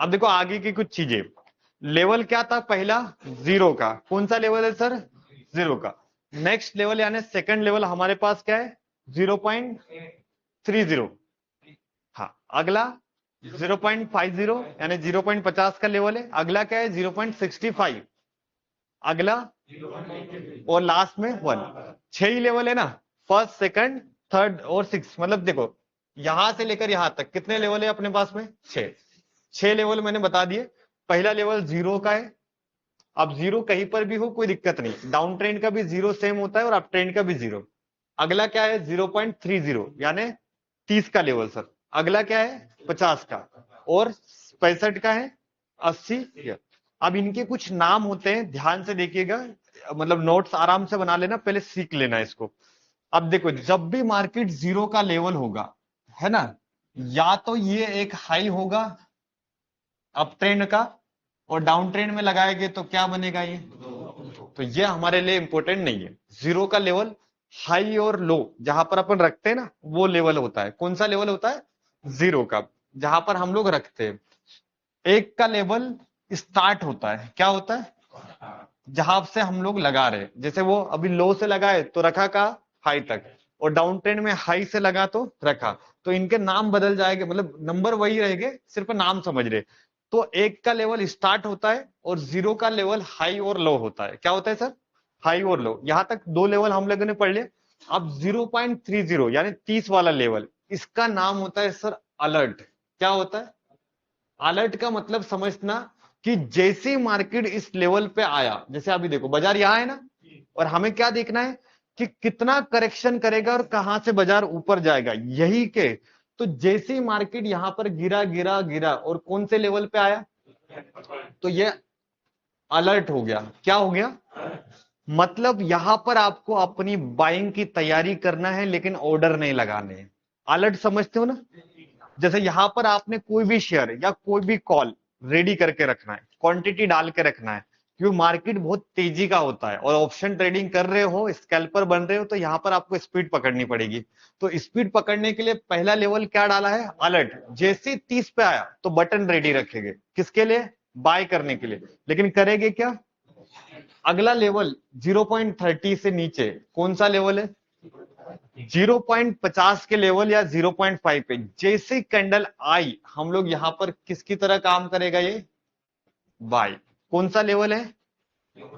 अब देखो आगे की कुछ चीजें। लेवल क्या था पहला? जीरो का। कौन सा लेवल है सर? जीरो का। नेक्स्ट लेवल यानी सेकंड लेवल हमारे पास क्या है? 0.30। हाँ अगला 0.50 यानी 0.50 का लेवल है। अगला क्या है? 0.65। अगला और लास्ट में 1। 6 ही लेवल है ना, फर्स्ट सेकंड थर्ड और सिक्स। मतलब देखो यहां से लेकर यहां तक कितने लेवल है अपने पास में? 6। 6 लेवल मैंने बता दिए। पहला लेवल जीरो का है। अब जीरो कहीं पर भी हो कोई दिक्कत नहीं, डाउन ट्रेंड का भी जीरो सेम होता है और अप ट्रेंड का भी जीरो। अगला क्या है? 0.30 यानी 30 का लेवल सर। अगला क्या है? 50 का। और 65 का है। 80। अब इनके कुछ नाम होते हैं, ध्यान से देखिएगा, मतलब नोट्स आराम से बना लेना, पहले सीख लेना इसको। अब देखो जब भी मार्केट जीरो का लेवल होगा, है ना, या तो ये एक हाई होगा अप ट्रेंड का, और डाउन ट्रेंड में लगाएंगे तो क्या बनेगा ये? तो ये हमारे लिए इंपॉर्टेंट नहीं है। जीरो का लेवल हाई और लो जहां पर अपन रखते हैं ना, वो लेवल होता है। कौन सा लेवल होता है? जीरो का, जहां पर हम लोग रखते हैं। एक का लेवल स्टार्ट होता है, क्या होता है? जहां से हम लोग लगा रहे हैं। जैसे वो अभी लो से लगाए तो रखा का हाई तक, और डाउन ट्रेंड में हाई से लगा तो रखा। तो इनके नाम बदल जाएंगे, मतलब नंबर वही रहेंगे, सिर्फ नाम समझ रहे। तो एक का लेवल स्टार्ट होता है और जीरो का लेवल हाई और लो होता है। क्या होता है सर? हाई और लो। यहां तक दो लेवल हम लोगों ने पढ़ लिया। अब 0.30 यानी 30 वाला लेवल, इसका नाम होता है सर अलर्ट। क्या होता है? अलर्ट का मतलब समझना कि जैसे मार्केट इस लेवल पे आया, जैसे अभी देखो बाजार यहां है ना, और हमें क्या देखना है कि कितना करेक्शन करेगा और कहां से बाजार ऊपर जाएगा, यही के। तो जैसे ही मार्केट यहां पर गिरा गिरा गिरा और कौन से लेवल पे आया, तो ये अलर्ट हो गया। क्या हो गया? मतलब यहां पर आपको अपनी बाइंग की तैयारी करना है, लेकिन ऑर्डर नहीं लगाने हैं। अलर्ट समझते हो ना? जैसे यहां पर आपने कोई भी शेयर या कोई भी कॉल रेडी करके रखना है, क्वांटिटी डाल के रखना है, क्योंकि मार्केट बहुत तेजी का होता है और ऑप्शन ट्रेडिंग कर रहे हो, स्कैल्पर बन रहे हो, तो यहां पर आपको स्पीड पकड़नी पड़ेगी। तो स्पीड पकड़ने के लिए पहला लेवल क्या डाला है? अलर्ट। जैसे 30 पे आया तो बटन रेडी रखेंगे, किसके लिए? बाय करने के लिए। लेकिन करेंगे क्या? अगला लेवल 0.30 से नीचे कौन सा लेवल है? 0.50 के लेवल या 0.5 पे जैसे कैंडल आई, हम लोग यहां पर किसकी तरह काम करेगा ये? बाय। कौन सा लेवल है?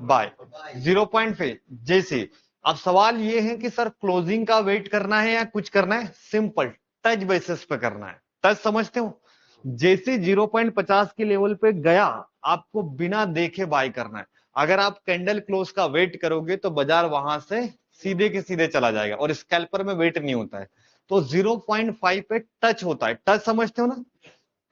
बाय। 0.5 जैसे। अब सवाल ये है कि सर क्लोजिंग का वेट करना है या कुछ करना है? सिंपल, टच बेसिस पे करना है। टच समझते हो? जैसे 0.50 के लेवल पे गया, आपको बिना देखे बाय करना है। अगर आप कैंडल क्लोज का वेट करोगे तो बाजार वहां से सीधे के सीधे चला जाएगा, और स्कैल्पर में वेट नहीं होता है। तो 0.5 पे टच होता है। टच समझते हो ना?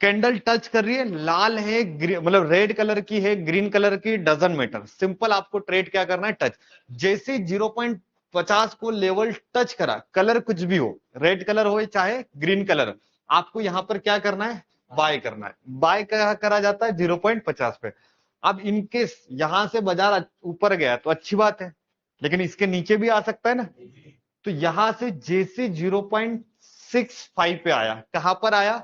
कैंडल टच कर रही है, लाल है, मतलब रेड कलर की है, ग्रीन कलर की, डजंट मैटर, सिंपल आपको ट्रेड क्या करना है? टच। जैसे 0.50 को लेवल टच करा, कलर कुछ भी हो, रेड कलर हो चाहे ग्रीन कलर, आपको यहां पर क्या करना है? बाय करना है। बाय क्या करा जाता है 0.50 पे। अब इनकेस यहां से बाजार ऊपर गया तो अच्छी बात है, लेकिन इसके नीचे भी आ सकता है ना। तो यहां से जैसे 0.65 पे आया, कहां पर आया,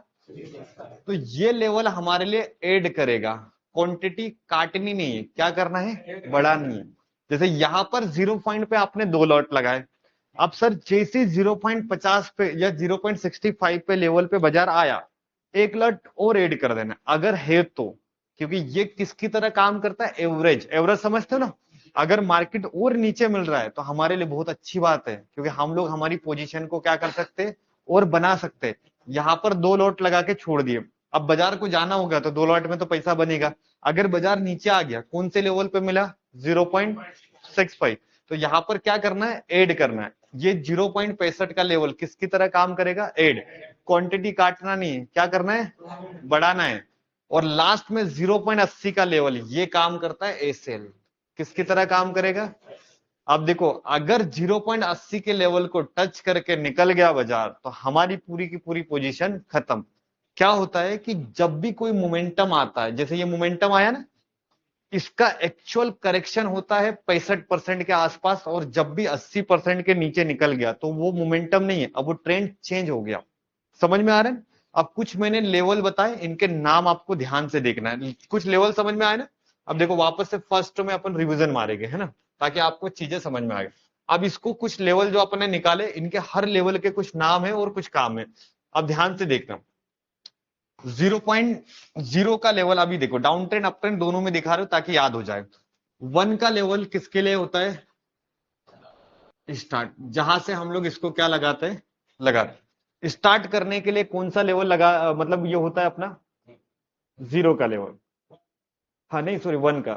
तो ये लेवल हमारे लिए ऐड करेगा। क्वांटिटी काटनी नहीं है, क्या करना है, बढ़ानी है। जैसे यहां पर 0 पे आपने 2 लॉट लगाए। अब सर जैसे 0.50 पे या 0.65 पे लेवल पे बाजार आया, 1 लॉट और ऐड कर देना अगर है तो। क्योंकि ये किसकी तरह काम करता है, एवरेज। एवरेज समझते हो ना। अगर मार्केट और नीचे मिल रहा है तो हमारे लिए बहुत अच्छी बात है, क्योंकि हम लोग हमारी पोजीशन को क्या कर सकते हैं, और बना सकते हैं। यहाँ पर 2 लॉट लगा के छोड़ दिए। अब बाजार को जाना होगा तो 2 लॉट में तो पैसा बनेगा। अगर बाजार नीचे आ गया, कौन से लेवल पे मिला, 0.65, तो यहाँ पर क्या करना है, ऐड करना है। ये 0.65 का लेवल किसकी तरह काम करेगा, ऐड। क्वांटिटी काटना नहीं है, क्या करना है, बढ़ाना है। और लास्ट में 0.80 का लेवल ये काम करता है एसेल, किसकी तरह काम करेगा। अब देखो अगर 0.80 के लेवल को टच करके निकल गया बाजार, तो हमारी पूरी की पूरी पोजीशन खत्म। क्या होता है कि जब भी कोई मोमेंटम आता है, जैसे ये मोमेंटम आया ना, इसका एक्चुअल करेक्शन होता है 65% के आसपास, और जब भी 80% के नीचे निकल गया तो वो मोमेंटम नहीं है, अब वो ट्रेंड चेंज हो गया। समझ में आ रहा है। अब कुछ मैंने लेवल बताए, इनके नाम आपको ध्यान से देखना है। कुछ लेवल समझ में आए ना। अब देखो वापस से फर्स्ट में अपन रिवीजन मारेंगे, है ना, ताकि आपको चीजें समझ में आए। अब इसको कुछ लेवल जो अपन ने निकाले, इनके हर लेवल के कुछ नाम है और कुछ काम है। अब ध्यान से देखना। 0.0 का लेवल अभी देखो, डाउन ट्रेंड अप ट्रेंड दोनों में दिखा रहे हो ताकि याद हो जाए। 1 का लेवल किसके लिए होता है, स्टार्ट, जहां से हम लोग इसको क्या लगाते हैं, लगाते। स्टार्ट करने के लिए कौन सा लेवल लगा, मतलब ये होता है अपना 0 का लेवल। हाँ नहीं सॉरी, 1 का।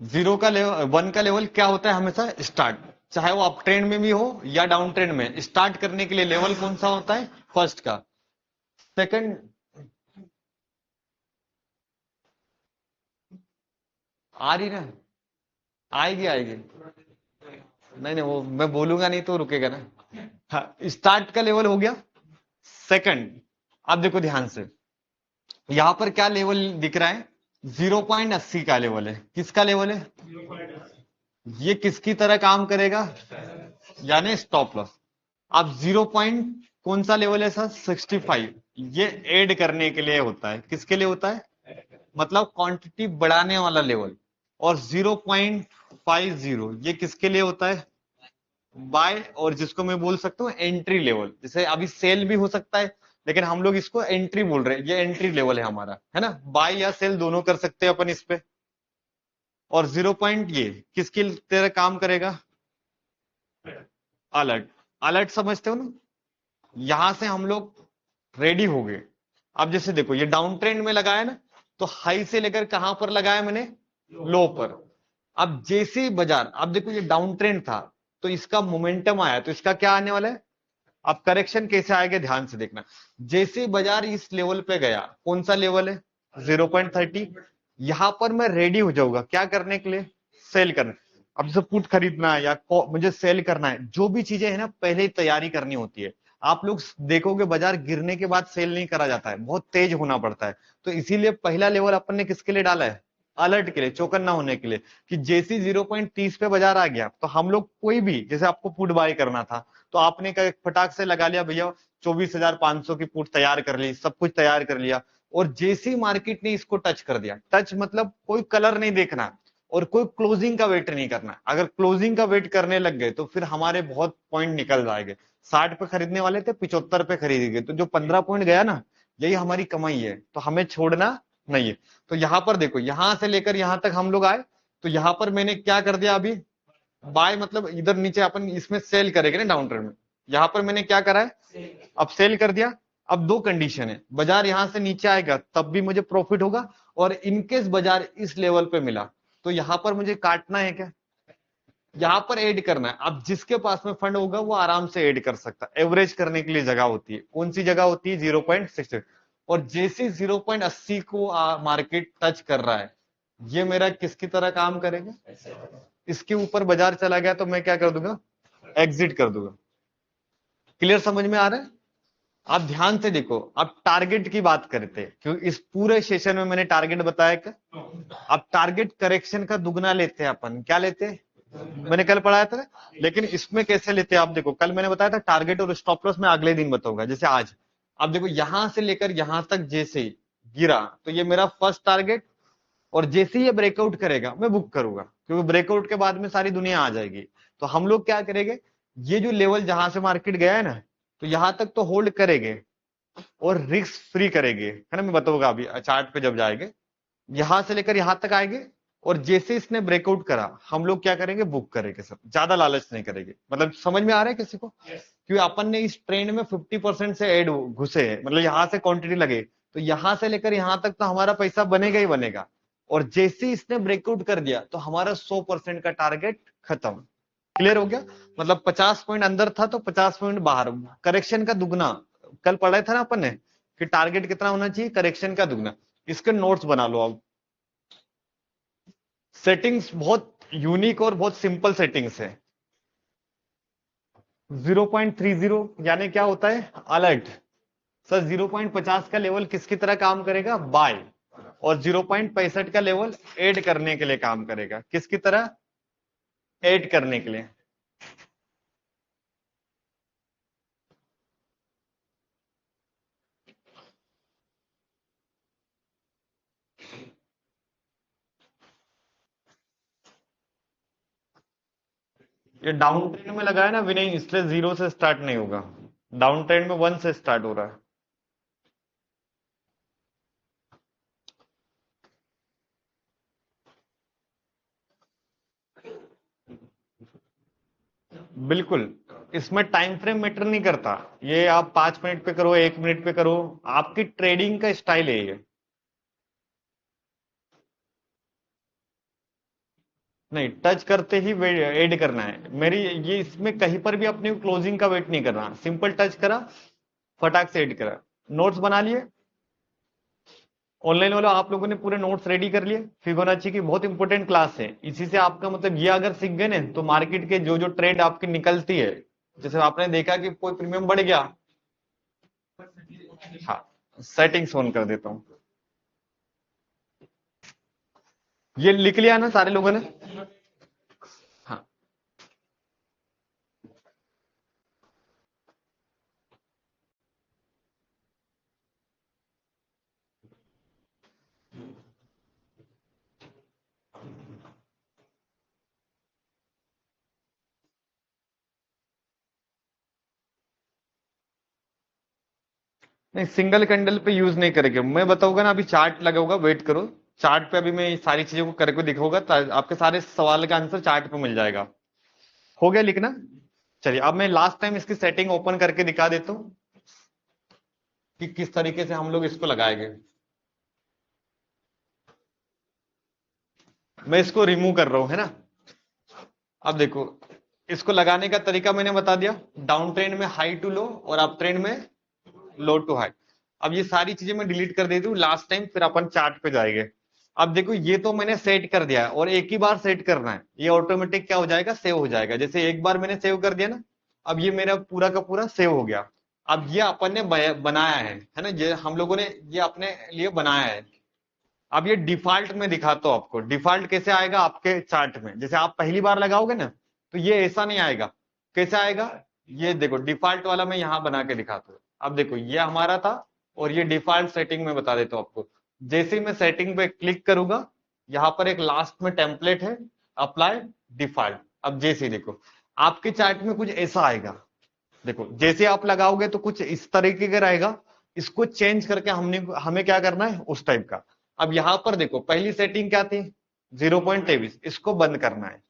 1 का लेवल क्या होता है, हमेशा स्टार्ट। चाहे वो अप ट्रेंड में भी हो या डाउन ट्रेंड में, स्टार्ट करने के लिए लेवल कौन सा होता है, फर्स्ट का। सेकंड, आ रही ना, आएगी आएगी। नहीं नहीं, वो मैं बोलूंगा नहीं तो रुकेगा ना। हाँ, स्टार्ट का लेवल हो गया। सेकंड, अब देखो ध्यान से, यहां पर क्या लेवल दिख रहा है, 0.80 का लेवल है। किसका लेवल है, ये किसकी तरह काम करेगा, यानी स्टॉप लॉस। अब कौन सा लेवल है सर, 65, ये ऐड करने के लिए होता है। किसके लिए होता है, मतलब क्वांटिटी बढ़ाने वाला लेवल। और 0.50 ये किसके लिए होता है, बाय, और जिसको मैं बोल सकता हूँ एंट्री लेवल। जैसे अभी सेल भी हो सकता है, लेकिन हम लोग इसको एंट्री बोल रहे हैं, ये एंट्री लेवल है हमारा, है ना। बाय या सेल दोनों कर सकते हैं अपन इस पे। और 0 ये किसकी तरह काम करेगा, अलर्ट। अलर्ट समझते हो ना। यहां से हम लोग रेडी हो गए। अब जैसे देखो ये डाउन ट्रेंड में लगाया ना, तो हाई से लेकर कहां पर लगाया मैंने, लो पर। अब जैसे ही बाजार, अब देखो ये डाउन ट्रेंड था, तो इसका मोमेंटम आया, तो इसका क्या आने वाला है। अब करेक्शन कैसे आएगा, ध्यान से देखना। जैसे ही बाजार इस लेवल पे गया, कौन सा लेवल है, 0.30, यहां पर मैं रेडी हो जाऊंगा क्या करने के लिए, सेल करने। अब जैसे पुट खरीदना है या मुझे सेल करना है, जो भी चीजें है ना पहले ही तैयारी करनी होती है। आप लोग देखोगे बाजार गिरने के बाद सेल नहीं करा जाता है, बहुत तेज होना पड़ता है। तो इसीलिए पहला लेवल अपन ने किसके लिए डाला है, अलर्ट के लिए, चौकन्ना होने के लिए। कि जैसी 0.30 पे बाजार आ गया, तो हम लोग कोई भी, जैसे आपको पुट बाय करना था, तो आपने फटाक से लगा लिया भैया, 24,500 की पुट तैयार कर ली, सब कुछ तैयार कर लिया। और जैसी मार्केट ने इसको टच कर दिया, टच मतलब कोई कलर नहीं देखना, और कोई क्लोजिंग का वेट नहीं करना। अगर क्लोजिंग का वेट करने लग गए तो फिर हमारे बहुत पॉइंट निकल जाएंगे। 60 पे खरीदने वाले थे, 75 पे खरीद गए, तो जो 15 पॉइंट गया ना, यही हमारी कमाई है, तो हमें छोड़ना नहीं है। तो यहां पर देखो, यहां से लेकर यहां तक हम लोग आए, तो यहां पर मैंने क्या कर दिया अभी, बाय मतलब इधर नीचे अपन इसमें सेल करेंगे ना डाउन ट्रेंड में। यहां पर मैंने क्या करा है, अब सेल कर दिया। अब दो कंडीशन है, बाजार यहां से नीचे आएगा तब भी मुझे प्रॉफिट होगा, और इनकेस बाजार इस लेवल पे मिला तो यहां पर मुझे काटना है क्या, यहाँ पर ऐड करना है। अब जिसके पास में फंड होगा वो आराम से ऐड कर सकता है। एवरेज करने के लिए जगह होती है, कौन सी जगह होती है? 0.6। और जैसे 0.80 को मार्केट टच कर रहा है, ये मेरा किसकी तरह काम करेगा? इसके ऊपर बाजार चला गया तो मैं क्या कर दूंगा? एग्जिट कर दूंगा। क्लियर, समझ में आ रहा है? आप ध्यान से देखो। अब टारगेट की बात करते हैं, क्योंकि इस पूरे सेशन में मैंने टारगेट बताया क्या? अब टारगेट करेक्शन का दुगना लेते हैं अपन। क्या लेते हैं? मैंने कल पढ़ाया था ना। लेकिन इसमें कैसे लेते हैं आप देखो, कल मैंने बताया था टारगेट और स्टॉप लॉस मैं अगले दिन बताऊंगा, जैसे आज। अब देखो यहां से लेकर यहां तक जैसे गिरा तो ये मेरा फर्स्ट टारगेट, और जैसे ही ये ब्रेकआउट करेगा मैं बुक करूंगा, क्योंकि ब्रेकआउट के बाद में सारी दुनिया आ जाएगी। तो हम लोग क्या करेंगे, ये जो लेवल जहां से मार्केट गया है ना, तो यहां तक तो होल्ड करेंगे और रिस्क फ्री करेंगे, है ना। मैं बताऊंगा अभी चार्ट पे जब जाएंगे, यहां से लेकर यहां तक आएंगे, और जैसे इसने ब्रेकआउट करा हम लोग क्या करेंगे? बुक करेंगे सब, ज्यादा लालच नहीं करेंगे। मतलब समझ में आ रहा है किसी को? क्योंकि अपन ने इस ट्रेंड में 50% से ऐड घुसे हैं, मतलब यहां से क्वांटिटी लगे, तो यहां से लेकर यहां तक तो हमारा पैसा बनेगा ही बनेगा। और जैसे ही इसने ब्रेकआउट कर दिया तो हमारा 100% का टारगेट खत्म। क्लियर हो गया? मतलब 50 पॉइंट अंदर था तो 50 पॉइंट बाहर, करेक्शन का दुगना। कल पढ़ा था ना अपन ने कि टारगेट कितना होना चाहिए? करेक्शन का दुगना। इसके नोट्स बना लो अब। सेटिंग्स बहुत यूनिक और बहुत सिंपल सेटिंग्स है। 0.30 यानी क्या होता है? अलर्ट। सर 0.50 का लेवल किसकी तरह काम करेगा? बाय। और 0.65 का लेवल ऐड करने के लिए काम करेगा। किसकी तरह? ऐड करने के लिए। ये डाउन ट्रेंड में लगा है ना विनय, इसलिए 0 से स्टार्ट नहीं होगा। डाउन ट्रेंड में 1 से स्टार्ट हो रहा है। बिल्कुल। इसमें टाइम फ्रेम मैटर नहीं करता। ये आप 5 मिनट पे करो, 1 मिनट पे करो, आपकी ट्रेडिंग का स्टाइल है ये। नहीं, टच करते ही ऐड करना है मेरी। ये इसमें कहीं पर भी अपनी क्लोजिंग का वेट नहीं करना, सिंपल टच करा, फटाक से ऐड करा। नोट्स बना लिए? ऑनलाइन वालों आप लोगों ने पूरे नोट्स रेडी कर लिए? फिबोनाची की बहुत इंपॉर्टेंट क्लास है, इसी से आपका मतलब ये अगर सीख गए ना तो मार्केट के जो जो ट्रेड आपकी निकलती है, जैसे आपने देखा कि कोई प्रीमियम बढ़ गया। हाँ, सेटिंग्स ऑन कर देता हूँ। ये लिख लिया ना सारे लोगों ने? हाँ। नहीं, सिंगल कैंडल पे यूज नहीं करेंगे, मैं बताऊंगा ना। अभी चार्ट लगा होगा, वेट करो। चार्ट पे अभी मैं ये सारी चीजों को करके दिखाऊंगा, आपके सारे सवाल का आंसर चार्ट पे मिल जाएगा। हो गया लिखना? चलिए अब मैं लास्ट टाइम इसकी सेटिंग ओपन करके दिखा देता हूँ कि किस तरीके से हम लोग इसको लगाएंगे। मैं इसको रिमूव कर रहा हूं, है ना। अब देखो, इसको लगाने का तरीका मैंने बता दिया। डाउन ट्रेंड में हाई टू लो, और अप ट्रेंड में लो टू हाई। अब ये सारी चीजें मैं डिलीट कर देती हूँ लास्ट टाइम, फिर अपन चार्ट पे जाएंगे। अब देखो ये तो मैंने सेट कर दिया है, और एक ही बार सेट करना है, ये ऑटोमेटिक क्या हो जाएगा? सेव हो जाएगा। जैसे एक बार मैंने सेव कर दिया ना, अब ये मेरा पूरा का पूरा सेव हो गया। अब ये अपन ने बनाया है ना, ये हम लोगों ने ये अपने लिए बनाया है। अब ये डिफॉल्ट में दिखाता हूं आपको। डिफॉल्ट कैसे आएगा आपके चार्ट में? जैसे आप पहली बार लगाओगे ना तो ये ऐसा नहीं आएगा। कैसे आएगा? ये देखो डिफॉल्ट वाला मैं यहां बना के दिखाता हूँ। अब देखो ये हमारा था, और ये डिफॉल्ट सेटिंग में बता देता हूँ आपको। जैसे ही मैं सेटिंग पे क्लिक करूंगा, यहाँ पर एक लास्ट में टेम्पलेट है, अप्लाई डिफॉल्ट। अब जैसे ही देखो आपके चार्ट में कुछ ऐसा आएगा। देखो जैसे आप लगाओगे तो कुछ इस तरीके का रहेगा। इसको चेंज करके हमने हमें क्या करना है? उस टाइप का। अब यहां पर देखो पहली सेटिंग क्या थी? 0.23, इसको बंद करना है,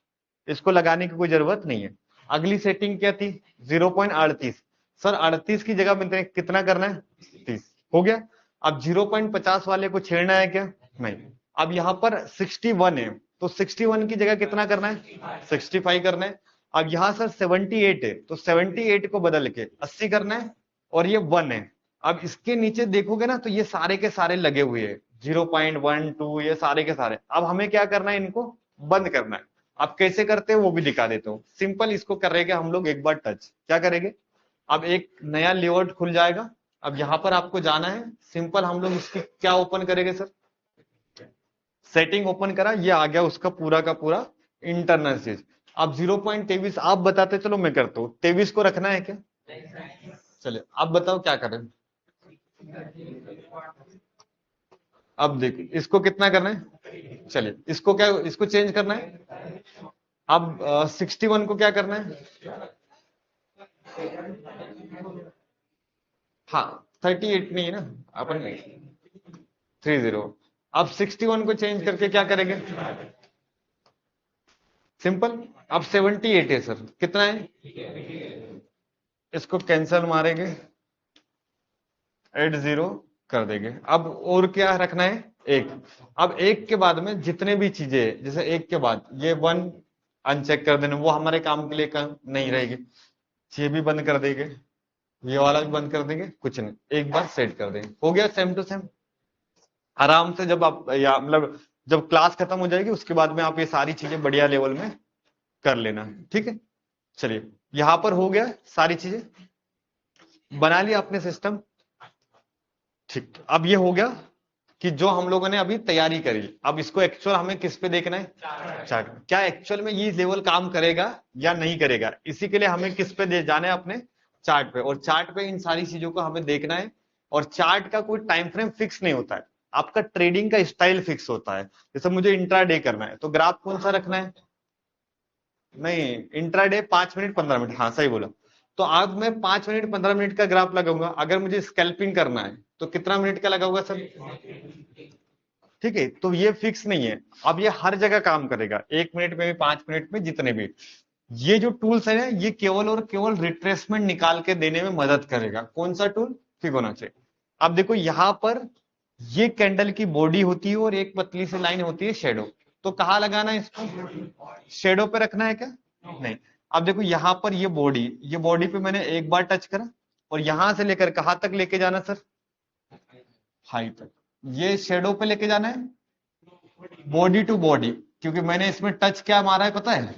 इसको लगाने की कोई जरूरत नहीं है। अगली सेटिंग क्या थी? 0.38। सर 38 की जगह में कितना करना है? 30। हो गया। अब 0.50 वाले को छेड़ना है क्या? नहीं। अब यहां पर 61 है, तो 61 की जगह कितना करना है, 65 करना है। अब यहाँ सर 78 है, तो 78 को बदल के 80 करना है, और ये 1 है। अब इसके नीचे देखोगे ना तो ये सारे के सारे लगे हुए हैं, 0.12, ये सारे के सारे। अब हमें क्या करना है, इनको बंद करना है। अब कैसे करते हैं वो भी दिखा देता हूँ। सिंपल इसको करेंगे हम लोग एक बार टच, क्या करेंगे, अब एक नया लेआउट खुल जाएगा। अब यहाँ पर आपको जाना है, सिंपल हम लोग इसकी क्या ओपन करेंगे सर, सेटिंग ओपन करा, ये आ गया उसका पूरा का पूरा इंटरनल चीज। अब 0.23 आप बताते, चलो मैं करता हूँ, 23 को रखना है क्या, चलिए आप बताओ क्या करें। अब देखिए इसको कितना करना है, चलिए इसको क्या, इसको चेंज करना है। अब 61 को क्या करना है, हाँ 38 नहीं है ना अपन, 30। अब 61 को चेंज करके क्या करेंगे, सिंपल। अब 78 है सर, कितना है, इसको कैंसल मारेंगे, एड 0 कर देंगे। अब और क्या रखना है, एक। अब एक के बाद में जितने भी चीजें हैं, जैसे एक के बाद ये 1 अनचेक कर देना, वो हमारे काम के लिए काम नहीं रहेगी। ये भी बंद कर देंगे, ये वाला भी बंद कर देंगे, कुछ नहीं, एक बार सेट कर देंगे, हो गया सेम टू सेम। आराम से जब आप या मतलब जब क्लास खत्म हो जाएगी उसके बाद में आप ये सारी चीजें बढ़िया लेवल में कर लेना, ठीक है। चलिए यहां पर हो गया, सारी चीजें बना लिया अपने सिस्टम, ठीक। अब ये हो गया कि जो हम लोगों ने अभी तैयारी करी। अब इसको एक्चुअल हमें किस पे देखना है, चार्ट। क्या एक्चुअल में ये लेवल काम करेगा या नहीं करेगा, इसी के लिए हमें किस पे दे जाना है, अपने चार्ट पे। और चार्ट पे इन सारी चीजों को हमें देखना है। और चार्ट का कोई टाइम फ्रेम फिक्स नहीं होता है, आपका ट्रेडिंग का स्टाइल फिक्स होता है। जैसे मुझे इंट्राडे करना है तो ग्राफ कौन सा रखना है, नहीं इंट्राडे 5 मिनट 15 मिनट, हाँ सही बोला। तो आज मैं 5 मिनट 15 मिनट का ग्राफ लगाऊंगा। अगर मुझे स्कैल्पिंग करना है तो कितना मिनट का लगाऊंगा सर, ठीक है। तो ये फिक्स नहीं है, अब ये हर जगह काम करेगा, 1 मिनट में भी 5 मिनट में, जितने भी। ये जो टूल्स है ये केवल और केवल रिट्रेसमेंट निकाल के देने में मदद करेगा। कौन सा टूल, फिबोनाची। अब देखो यहां पर ये कैंडल की बॉडी होती है और एक पतली सी लाइन होती है शेडो। तो कहाँ लगाना है इसको, शेडो पे रखना है क्या, नहीं। अब देखो यहां पर ये बॉडी पे मैंने एक बार टच करा, और यहां से लेकर कहां तक लेके जाना सर, हाई तक। ये शेडो पे लेके जाना है, बॉडी टू बॉडी, क्योंकि मैंने इसमें टच क्या मारा है पता है,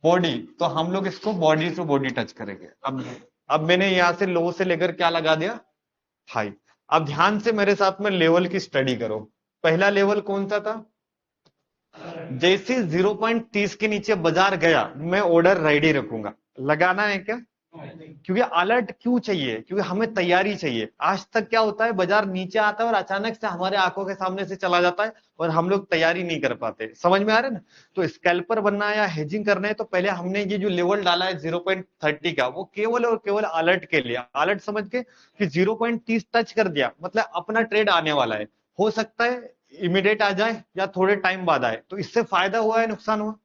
बॉडी। तो हम लोग इसको बॉडी टू बॉडी टच करेंगे। अब मैंने यहां से लो से लेकर क्या लगा दिया, हाई। अब ध्यान से मेरे साथ में लेवल की स्टडी करो। पहला लेवल कौन सा था, जैसे 0.30 के नीचे बाजार गया मैं ऑर्डर रेडी रखूंगा। लगाना है क्या, क्योंकि अलर्ट क्यों चाहिए, क्योंकि हमें तैयारी चाहिए। आज तक क्या होता है, बाजार नीचे आता है और अचानक से हमारे आंखों के सामने से चला जाता है, और हम लोग तैयारी नहीं कर पाते। समझ में आ रहा है ना। तो स्कैल्पर बनना है या हेजिंग करना है तो पहले हमने ये जो लेवल डाला है 0.30 का, वो केवल और केवल अलर्ट के लिए। अलर्ट समझ के कि 0.30 टच कर दिया मतलब अपना ट्रेड आने वाला है। हो सकता है इमीडिएट आ जाए या थोड़े टाइम बाद आए, तो इससे फायदा हुआ है नुकसान हुआ।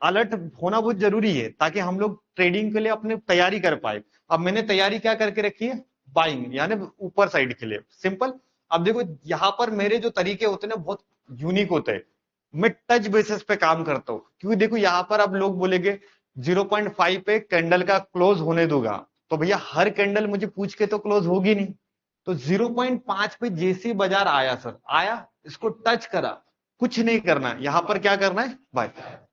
अलर्ट होना बहुत जरूरी है ताकि हम लोग ट्रेडिंग के लिए अपने तैयारी कर पाए। अब मैंने तैयारी क्या करके रखी है, बाइंग यानी ऊपर साइड के लिए, सिंपल। अब देखो यहाँ पर मेरे जो तरीके होते हैं ना बहुत यूनिक होते हैं। मैं टच बेसिस पे काम करता हूँ, क्योंकि देखो यहाँ पर अब लोग बोलेंगे 0.5 पे कैंडल का क्लोज होने दूंगा, तो भैया हर कैंडल मुझे पूछ के तो क्लोज होगी नहीं। तो 0.5 पे जैसे बाजार आया सर, आया, इसको टच करा, कुछ नहीं करना है। यहां पर क्या करना है भाई,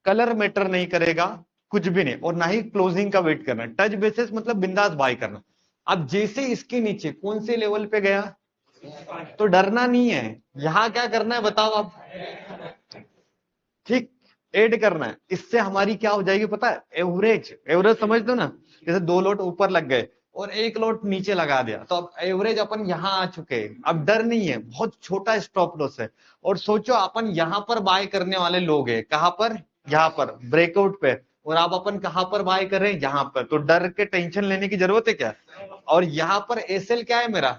कलर मैटर नहीं करेगा, कुछ भी नहीं, और ना ही क्लोजिंग का वेट करना। टच बेसिस मतलब बिंदास बाय करना। अब जैसे इसके नीचे कौन से लेवल पे गया, तो डरना नहीं है। यहां क्या करना है बताओ आप, ठीक, ऐड करना है। इससे हमारी क्या हो जाएगी पता है, एवरेज। एवरेज समझ दो ना, जैसे 2 लोट ऊपर लग गए और 1 लोट नीचे लगा दिया, तो अब एवरेज अपन यहां आ चुके हैं। अब डर नहीं है, बहुत छोटा स्टॉप लॉस है। और सोचो अपन यहां पर बाय करने वाले लोग हैं, कहां पर, यहां पर ब्रेकआउट पे। और आप अपन कहां पर बाय कर रहे हैं, यहां पर। तो डर के टेंशन लेने की जरूरत है क्या। और यहां पर एसएल क्या है मेरा,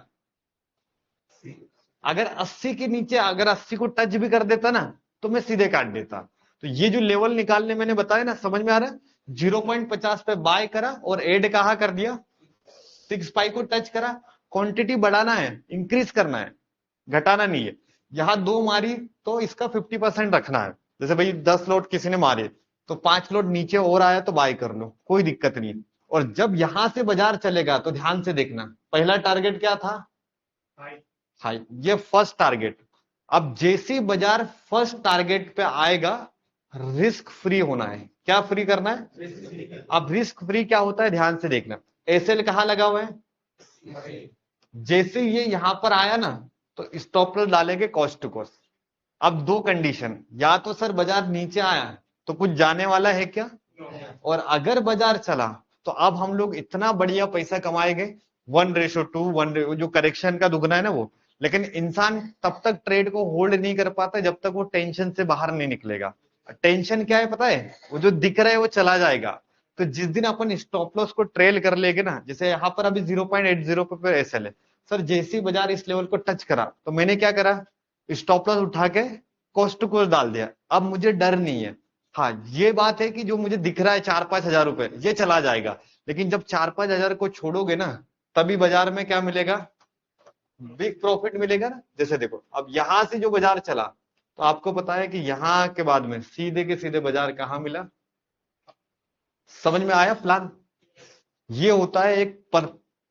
अगर 80 के नीचे, अगर 80 को टच भी कर देता ना तो मैं सीधे काट देता। तो ये जो लेवल निकालने मैंने बताया ना, समझ में आ रहा है। 0.50 पे बाय करा और एड कहा कर दिया, 6 पाई को टच करा। क्वांटिटी बढ़ाना है, इंक्रीज करना है, घटाना नहीं है। यहाँ 2 मारी तो इसका 50% रखना है। जैसे भाई 10 लोट किसी ने मारे तो 5 लोट नीचे और आया तो बाय कर लो, कोई दिक्कत नहीं। और जब यहां से बाजार चलेगा तो ध्यान से देखना, पहला टारगेट क्या था? हाई, ये फर्स्ट टारगेट। अब जैसे बाजार फर्स्ट टारगेट पे आएगा, रिस्क फ्री होना है। क्या फ्री करना है? अब रिस्क फ्री क्या होता है ध्यान से देखना। एसएल कहां लगा हुआ है? जैसे ये यहां पर आया ना तो स्टॉप लॉस डालेंगे कॉस्ट टू कॉस्ट। अब दो कंडीशन, या तो सर बाजार नीचे आया तो कुछ जाने वाला है क्या? और अगर बाजार चला तो अब हम लोग इतना बढ़िया पैसा कमाएंगे, 1:2, जो करेक्शन का दुगना है ना वो। लेकिन इंसान तब तक ट्रेड को होल्ड नहीं कर पाता जब तक वो टेंशन से बाहर नहीं निकलेगा। टेंशन क्या है पता है? वो जो दिख रहा है वो चला जाएगा। तो जिस दिन अपन स्टॉप लॉस को ट्रेल कर लेंगे ना, जैसे यहाँ पर अभी 0.80 पे एसएल है, सर जैसे ही बाजार इस लेवल को टच करा तो मैंने क्या करा, स्टॉप लॉस उठा के कॉस्ट टू कॉस्ट डाल दिया। अब मुझे डर नहीं है। हाँ ये बात है कि जो मुझे दिख रहा है 4-5 हजार रुपए ये चला जाएगा, लेकिन जब 4-5 हजार को छोड़ोगे ना तभी बाजार में क्या मिलेगा? बिग प्रॉफिट मिलेगा ना। जैसे देखो अब यहां से जो बाजार चला तो आपको पता है कि यहां के बाद में सीधे के सीधे बाजार कहां मिला? समझ में आया प्लान? ये होता है एक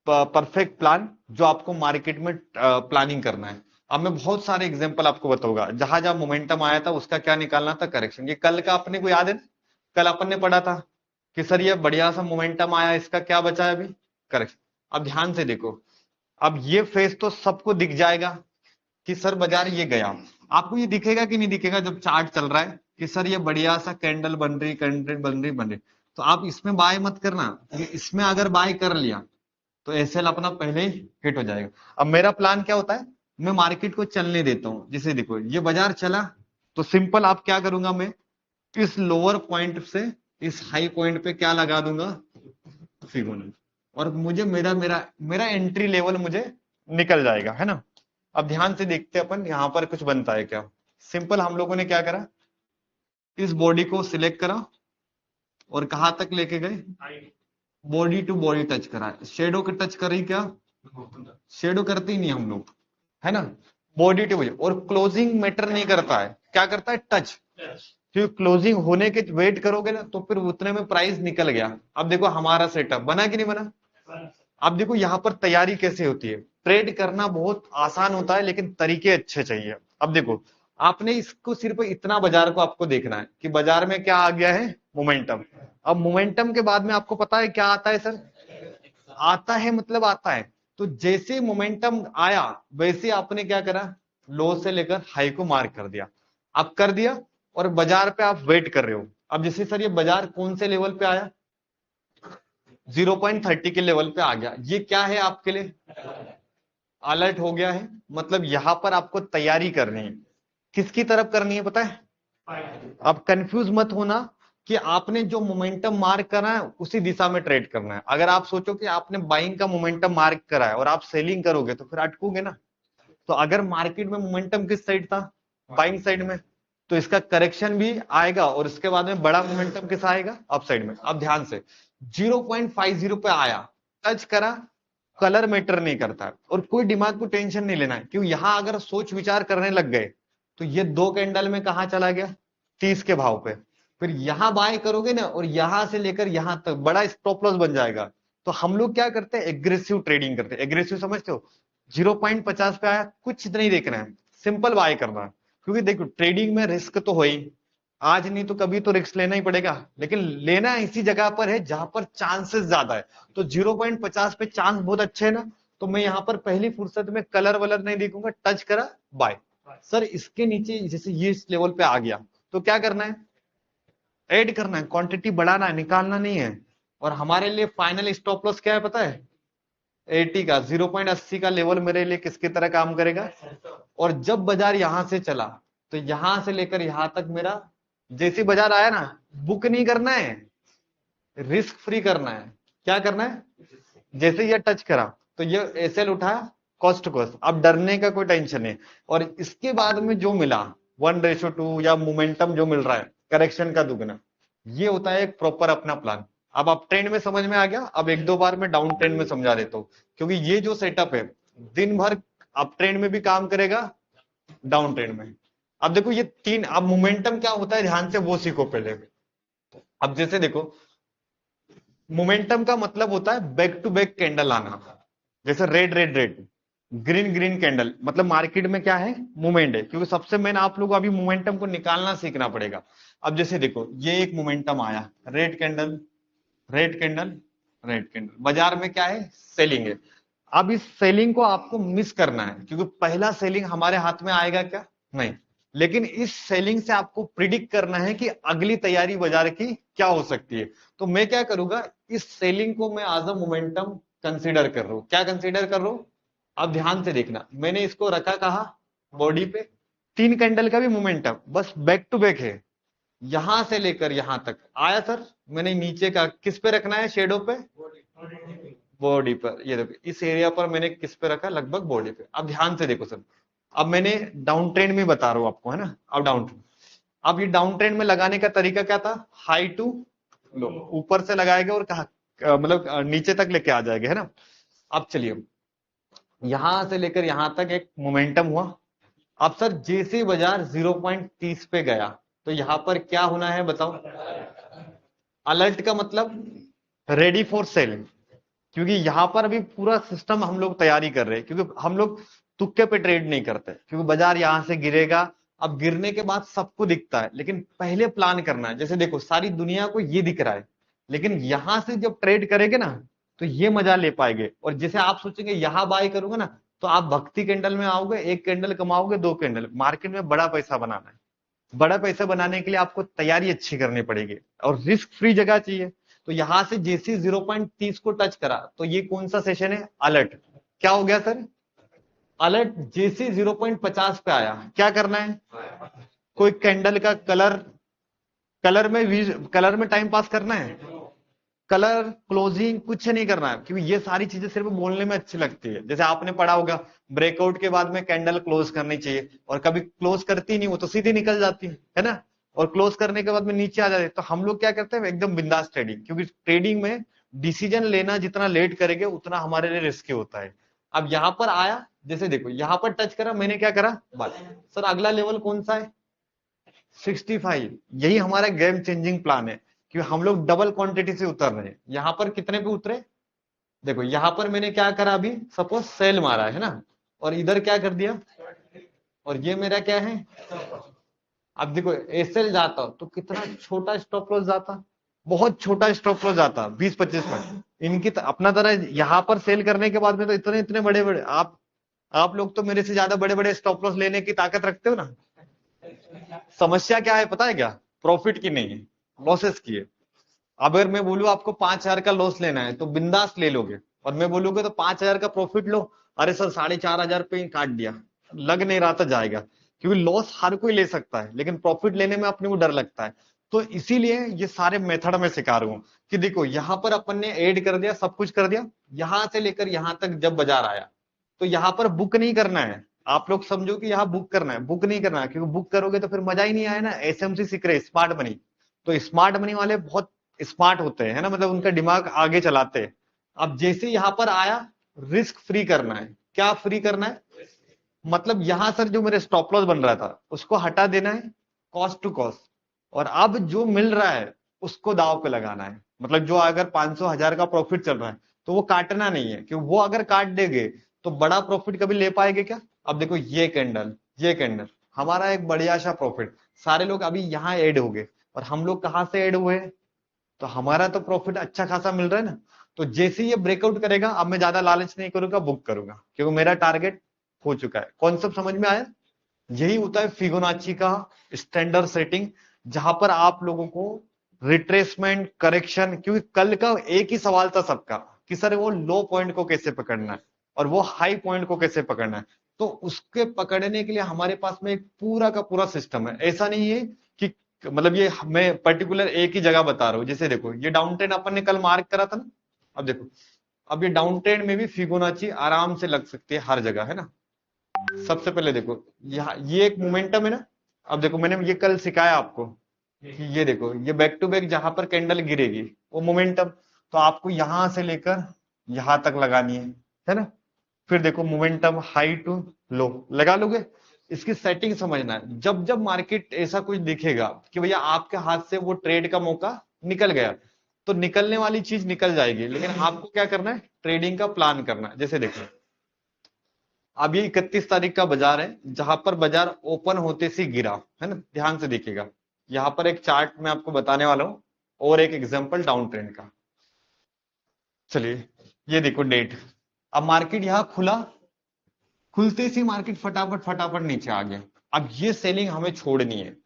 परफेक्ट प्लान जो आपको मार्केट में प्लानिंग करना है। अब मैं बहुत सारे एग्जांपल आपको बताऊंगा, जहां जहां मोमेंटम आया था उसका क्या निकालना था, करेक्शन। ये कल का अपने को याद है ना? कल अपन ने पढ़ा था कि सर ये बढ़िया सा मोमेंटम आया, इसका क्या बचा है अभी? करेक्शन। अब ध्यान से देखो, अब ये फेस तो सबको दिख जाएगा कि सर बाजार ये गया। आपको ये दिखेगा कि नहीं दिखेगा जब चार्ट चल रहा है कि सर ये बढ़िया सा कैंडल बन रही, कैंडल बन रही, तो आप इसमें बाय मत करना, क्योंकि इसमें अगर बाय कर लिया तो एसएल अपना पहले ही हिट हो जाएगा। अब मेरा प्लान क्या होता है, मैं मार्केट को चलने देता हूं। जैसे देखो ये बाजार चला तो सिंपल आप क्या करूंगा, मैं इस लोअर पॉइंट से इस हाई पॉइंट पे क्या लगा दूंगा, फिबोनाची। और मुझे मेरा मेरा मेरा एंट्री लेवल मुझे निकल जाएगा, है ना। अब ध्यान से देखते हैं अपन यहां पर कुछ बनता है क्या। सिंपल हम लोगों ने क्या करा, इस बॉडी को सिलेक्ट करा और कहां तक लेके गए, बॉडी टू बॉडी टच करा। शेडो के टच करी क्या? शेडो करते ही नहीं हम लोग, है ना। बॉडी टू बॉडी, और क्लोजिंग मैटर नहीं करता है, क्या करता है? टच। क्योंकि क्लोजिंग होने के वेट करोगे ना तो फिर उतने में प्राइस निकल गया। अब देखो हमारा सेटअप बना कि नहीं बना। अब देखो यहाँ पर तैयारी कैसे होती है। ट्रेड करना बहुत आसान होता है लेकिन तरीके अच्छे चाहिए। अब देखो आपने इसको सिर्फ इतना बाजार को आपको देखना है कि बाजार में क्या आ गया है, मोमेंटम। अब मोमेंटम के बाद में आपको पता है क्या आता है सर? आता है मतलब आता है। तो जैसे मोमेंटम आया वैसे आपने क्या करा, लो से लेकर हाई को मार्क कर दिया। आप कर दिया और बाजार पे आप वेट कर रहे हो। अब जैसे सर ये बाजार कौन से लेवल पे आया, 0.30 के लेवल पे आ गया, ये क्या है आपके लिए? अलर्ट हो गया है। मतलब यहां पर आपको तैयारी करनी है। किसकी तरफ करनी है पता है? अब कंफ्यूज मत होना कि आपने जो मोमेंटम मार्क करा है उसी दिशा में ट्रेड करना है। अगर आप सोचो कि आपने बाइंग का मोमेंटम मार्क करा है और आप सेलिंग करोगे तो फिर अटकोगे ना। तो अगर मार्केट में मोमेंटम किस साइड था, बाइंग साइड में, तो इसका करेक्शन भी आएगा और इसके बाद में बड़ा मोमेंटम किस आएगा, अप साइड में। अब ध्यान से 0.50 पे आया, टच करा, कलर मैटर नहीं करता है और कोई दिमाग को टेंशन नहीं लेना है। क्यों, यहां अगर सोच विचार करने लग गए तो ये दो कैंडल में कहा चला गया, 30 के भाव पे। फिर यहां बाय करोगे ना और यहां से लेकर यहां तक बड़ा स्टॉप लॉस बन जाएगा। तो हम लोग क्या करते हैं, एग्रेसिव ट्रेडिंग करते हैं। एग्रेसिव समझते हो? 0.50 पे आया, कुछ नहीं देखना है, सिंपल बाय करना है। क्योंकि देखो ट्रेडिंग में रिस्क तो हो ही, आज नहीं तो कभी तो रिस्क लेना ही पड़ेगा, लेकिन लेना इसी जगह पर है जहां पर चांसेस ज्यादा है। तो 0.50 पे चांस बहुत अच्छे है ना, तो मैं यहाँ पर पहली फुर्सत में कलर वलर नहीं देखूंगा, टच करा बाय। सर इसके नीचे जैसे ये इस लेवल पे आ गया तो क्या करना है, ऐड करना है, क्वांटिटी बढ़ाना है, निकालना नहीं है। और हमारे लिए फाइनल स्टॉप लॉस क्या है पता है? 80 का, 0.80 का लेवल मेरे लिए किसकी तरह काम करेगा। और जब बाजार यहां से चला तो यहां से लेकर यहां तक मेरा, जैसे बाजार आया ना, बुक नहीं करना है, रिस्क फ्री करना है। क्या करना है, जैसे ये टच करा तो ये एसएल उठाया, कॉस्ट कॉस्ट, अब डरने का कोई टेंशन नहीं। और इसके बाद में जो मिला 1:2 या मोमेंटम जो मिल रहा है करेक्शन का दुगना, ये होता है एक प्रॉपर अपना प्लान। अब अप ट्रेंड में समझ में आ गया। अब एक दो बार मैं डाउन ट्रेंड में समझा देता हूँ, क्योंकि ये जो सेटअप है दिन भर अप ट्रेंड में भी काम करेगा डाउन ट्रेंड में। अब देखो ये तीन, अब मोमेंटम क्या होता है ध्यान से वो सीखो पहले। अब जैसे देखो, मोमेंटम का मतलब होता है बैक टू बैक कैंडल आना, जैसे red red red, green green candle, मतलब मार्केट में क्या है, मूवमेंट है। क्योंकि सबसे मेन आप लोग अभी मोमेंटम को निकालना सीखना पड़ेगा। अब जैसे देखो ये एक मोमेंटम आया, red candle, red candle, red candle, बाजार में क्या है, सेलिंग है। अब इस सेलिंग को आपको मिस करना है, क्योंकि पहला सेलिंग हमारे हाथ में आएगा क्या, नहीं। लेकिन इस सेलिंग से आपको प्रिडिक्ट करना है कि अगली तैयारी बाजार की क्या हो सकती है। तो मैं क्या करूंगा, इस सेलिंग को मैं एज अ मोमेंटम कंसीडर कर रहा हूं। क्या कंसीडर कर रहा हूं, अब ध्यान से देखना, मैंने इसको रखा कहा, बॉडी पे। तीन कैंडल का भी मोमेंटम बस बैक टू बैक है, यहां से लेकर यहां तक आया सर। मैंने नीचे का किस पे रखना है, शेडो पे, बॉडी पर। ये देखो इस एरिया पर मैंने किस पे रखा, लगभग बॉडी पे। अब ध्यान से देखो सर, अब मैंने डाउन ट्रेंड में बता रहा हूं आपको, है ना। अब डाउन ट्रेंड, अब ये डाउन ट्रेंड में लगाने का तरीका क्या था, हाई टू लो, ऊपर से लगाएगा और कहा मतलब नीचे तक लेके आ जाएगा, है ना। अब चलिए, यहां से लेकर यहां तक एक मोमेंटम हुआ। अब सर जैसे बाजार 0.30 पे गया, तो यहां पर क्या होना है बताओ, अलर्ट का मतलब रेडी फॉर सेल। क्योंकि यहां पर अभी पूरा सिस्टम हम लोग तैयारी कर रहे हैं, क्योंकि हम लोग तुक्के पे ट्रेड नहीं करते, क्योंकि बाजार यहां से गिरेगा। अब गिरने के बाद सबको दिखता है, लेकिन पहले प्लान करना है। जैसे देखो सारी दुनिया को ये दिख रहा है, लेकिन यहां से जब ट्रेड करेंगे ना, तो ये मजा ले पाएंगे। और जैसे आप सोचेंगे यहां बाय करूंगा ना, तो आप भक्ति कैंडल में आओगे, एक कैंडल कमाओगे, दो कैंडल। मार्केट में बड़ा पैसा बनाना है, बड़ा पैसा बनाने के लिए आपको तैयारी अच्छी करनी पड़ेगी, और रिस्क फ्री जगह चाहिए। तो यहां से जैसे 0.30 को टच करा, तो ये कौन सा सेशन है, अलर्ट। क्या हो गया सर, अलर्ट। जैसे 0.50 पे आया, क्या करना है, कोई कैंडल का कलर, कलर में टाइम पास करना है, कलर क्लोजिंग कुछ नहीं करना है, क्योंकि ये सारी चीजें सिर्फ बोलने में अच्छी लगती है। जैसे आपने पढ़ा होगा, ब्रेकआउट के बाद में कैंडल क्लोज करनी चाहिए, और कभी क्लोज करती नहीं, वो तो सीधी निकल जाती है ना। और क्लोज करने के बाद में नीचे आ जाती है। तो हम लोग क्या करते हैं, एकदम बिंदास ट्रेडिंग, क्योंकि ट्रेडिंग में डिसीजन लेना जितना लेट करेंगे उतना हमारे लिए रिस्की होता है। अब यहां पर आया, जैसे देखो यहां पर टच करा, मैंने क्या करा, बस। सर अगला लेवल कौन सा है, 65। यही हमारा गेम चेंजिंग प्लान है, कि हम लोग डबल क्वांटिटी से उतर रहे हैं। यहां पर कितने पे उतरे, देखो यहां पर मैंने क्या करा, अभी सपोज सेल मारा है ना, और इधर क्या कर दिया, और ये मेरा क्या है। अब देखो एसएल जाता तो कितना छोटा स्टॉप लॉस जाता, बहुत छोटा स्टॉप लॉस जाता, 20-25 पॉइंट। इनकी अपना तरह यहां पर सेल करने के बाद में तो इतने इतने बड़े बड़े, आप लोग तो मेरे से ज्यादा बड़े बड़े स्टॉप लॉस लेने की ताकत रखते हो ना। समस्या क्या है पता है क्या, प्रॉफिट की नहीं है, लॉसेस की है। अगर मैं बोलूं आपको 5,000 का लॉस लेना है, तो बिंदास ले लोगे, और मैं बोलूंगा तो 5,000 का प्रॉफिट लो, अरे सर 4,500 पे ही काट दिया, लग नहीं रहा था जाएगा। क्योंकि लॉस हर कोई ले सकता है, लेकिन प्रॉफिट लेने में अपने को डर लगता है। तो इसीलिए ये सारे मेथड में सिखा रहा हूं, कि देखो यहां पर अपन ने ऐड कर दिया, सब कुछ कर दिया, यहां से लेकर यहां तक जब बाजार आया, तो यहां पर बुक नहीं करना है। आप लोग समझो कि यहाँ बुक करना है, बुक नहीं करना है, क्योंकि बुक करोगे तो फिर मजा ही नहीं आया ना। एसएमसी सीख रहे, स्मार्ट मनी। तो स्मार्ट मनी वाले बहुत स्मार्ट होते हैं, है ना, मतलब उनका दिमाग आगे चलाते हैं। अब जैसे यहां पर आया, रिस्क फ्री करना है। क्या फ्री करना है, मतलब यहां सर जो मेरे स्टॉप लॉस बन रहा था उसको हटा देना है, कॉस्ट टू कॉस्ट। और अब जो मिल रहा है उसको दाव पे लगाना है। मतलब जो अगर 500 1000 का प्रॉफिट चल रहा है, तो वो काटना नहीं है, क्योंकि वो अगर काट देंगे तो बड़ा प्रॉफिट कभी ले पाएंगे क्या। अब देखो ये कैंडल, ये कैंडल, हमारा एक बढ़िया सा प्रॉफिट, सारे लोग अभी यहाँ ऐड हो गए, और हम लोग कहाँ से ऐड हुए, तो हमारा तो प्रॉफिट अच्छा खासा मिल रहा है ना। तो जैसे ही ये ब्रेकआउट करेगा, अब मैं ज्यादा लालच नहीं करूंगा, बुक करूंगा, क्योंकि मेरा टारगेट हो चुका है। कॉन्सेप्ट समझ में आया। यही होता है फिबोनाची का स्टैंडर्ड सेटिंग, जहां पर आप लोगों को रिट्रेसमेंट, करेक्शन, क्योंकि कल का एक ही सवाल था सबका, कि सर वो लो पॉइंट को कैसे पकड़ना है, और वो हाई पॉइंट को कैसे पकड़ना है। तो उसके पकड़ने के लिए हमारे पास में एक पूरा का पूरा सिस्टम है। ऐसा नहीं है कि मतलब ये मैं पर्टिकुलर एक ही जगह बता रहा हूँ। जैसे देखो ये डाउन ट्रेंड अपन ने कल मार्क करा था ना, अब देखो, अब ये डाउन ट्रेंड में भी फिबोनाची आराम से लग सकती है हर जगह, है ना। सबसे पहले देखो यहाँ ये एक मोमेंटम है ना। अब देखो मैंने ये कल सिखाया आपको, कि ये देखो ये बैक टू बैक जहां पर कैंडल गिरेगी वो मोमेंटम, तो आपको यहां से लेकर यहां तक लगानी है ना। फिर देखो मोमेंटम हाई टू लो लगा लोगे, इसकी सेटिंग समझना है। जब जब मार्केट ऐसा कुछ दिखेगा कि भैया आपके हाथ से वो ट्रेड का मौका निकल गया, तो निकलने वाली चीज निकल जाएगी, लेकिन आपको क्या करना है, ट्रेडिंग का प्लान करना है। जैसे देखो अब ये 31 तारीख का बाजार है, जहां पर बाजार ओपन होते से गिरा है ना, ध्यान से देखिएगा। यहां पर एक चार्ट मैं आपको बताने वाला हूं और एक एग्जांपल डाउन ट्रेंड का। चलिए ये देखो डेट, अब मार्केट यहां खुला, खुलते से मार्केट फटाफट फटाफट नीचे आ गया। अब ये सेलिंग हमें छोड़नी है,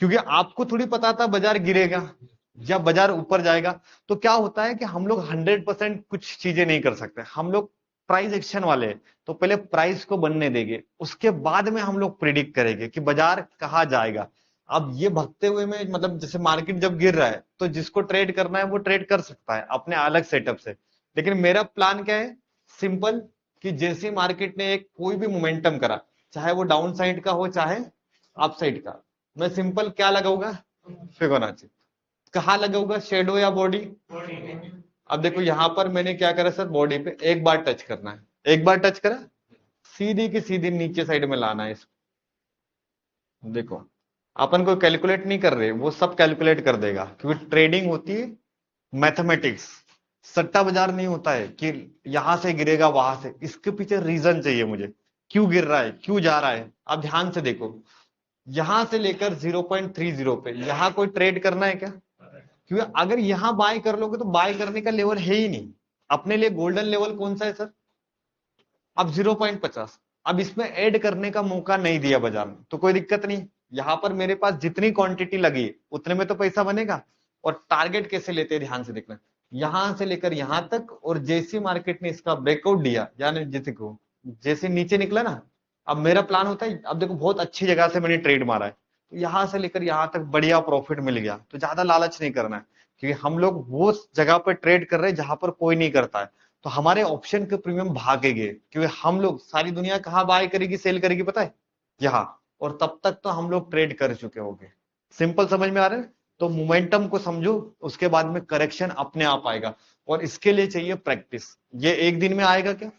क्योंकि आपको थोड़ी पता था बाजार गिरेगा या बाजार ऊपर जाएगा। तो क्या होता है कि हम लोग 100% कुछ चीजें नहीं कर सकते, हम लोग प्राइस एक्शन वाले हैं। तो पहले प्राइस को बनने देंगे, उसके बाद में हम लोग प्रिडिक्ट करेंगे कि बाजार कहाँ जाएगा। अब ये भगते हुए में, मतलब जैसे मार्केट जब गिर रहा है तो जिसको ट्रेड करना है वो ट्रेड कर सकता है अपने अलग सेटअप से। लेकिन मेरा प्लान क्या है, सिंपल, कि जैसे मार्केट ने एक कोई भी मोमेंटम करा, चाहे वो डाउन साइड का हो चाहे अप साइड का, मैं सिंपल क्या लगाऊंगा, फिबोनाची। कहाँ लगाऊंगा, शेडो या बॉडी। अब देखो यहां पर मैंने क्या करा सर, बॉडी पे एक बार टच करना है, एक बार टच करा, सीधी की सीधी नीचे साइड में लाना है इसको। देखो अपन को कैलकुलेट नहीं कर रहे, वो सब कैलकुलेट कर देगा, क्योंकि ट्रेडिंग होती है मैथमेटिक्स। सट्टा बाजार नहीं होता है कि यहां से गिरेगा वहां से, इसके पीछे रीजन चाहिए मुझे, क्यों गिर रहा है, क्यों जा रहा है। अब ध्यान से देखो, यहां से लेकर 0.30 पे यहां कोई ट्रेड करना है क्या, क्योंकि अगर यहां बाय कर लोगे तो बाय करने का लेवल है ही नहीं। अपने लिए गोल्डन लेवल कौन सा है सर, अब 0.50। अब इसमें ऐड करने का मौका नहीं दिया बाजार में तो कोई दिक्कत नहीं, यहां पर मेरे पास जितनी क्वांटिटी लगी उतने में तो पैसा बनेगा। और टारगेट कैसे लेते हैं ध्यान से देखना, यहां से लेकर यहां तक, और जैसी मार्केट ने इसका ब्रेकआउट दिया, यानी जैसे को जैसे नीचे निकला ना, अब मेरा प्लान होता है, अब देखो बहुत अच्छी जगह से मैंने ट्रेड मारा है, तो यहां से लेकर यहां तक बढ़िया प्रॉफिट मिल गया, तो ज्यादा लालच नहीं करना है, क्योंकि हम लोग वो जगह पर ट्रेड कर रहे हैं जहां पर कोई नहीं करता है। तो हमारे ऑप्शन के प्रीमियम भागेंगे, क्योंकि हम लोग, सारी दुनिया कहाँ बाय करेगी सेल करेगी पता है, यहाँ। और तब तक तो हम लोग ट्रेड कर चुके होंगे। सिंपल समझ में आ रहा है। तो मोमेंटम को समझो, उसके बाद में करेक्शन अपने आप आएगा, और इसके लिए चाहिए प्रैक्टिस। ये एक दिन में आएगा क्या,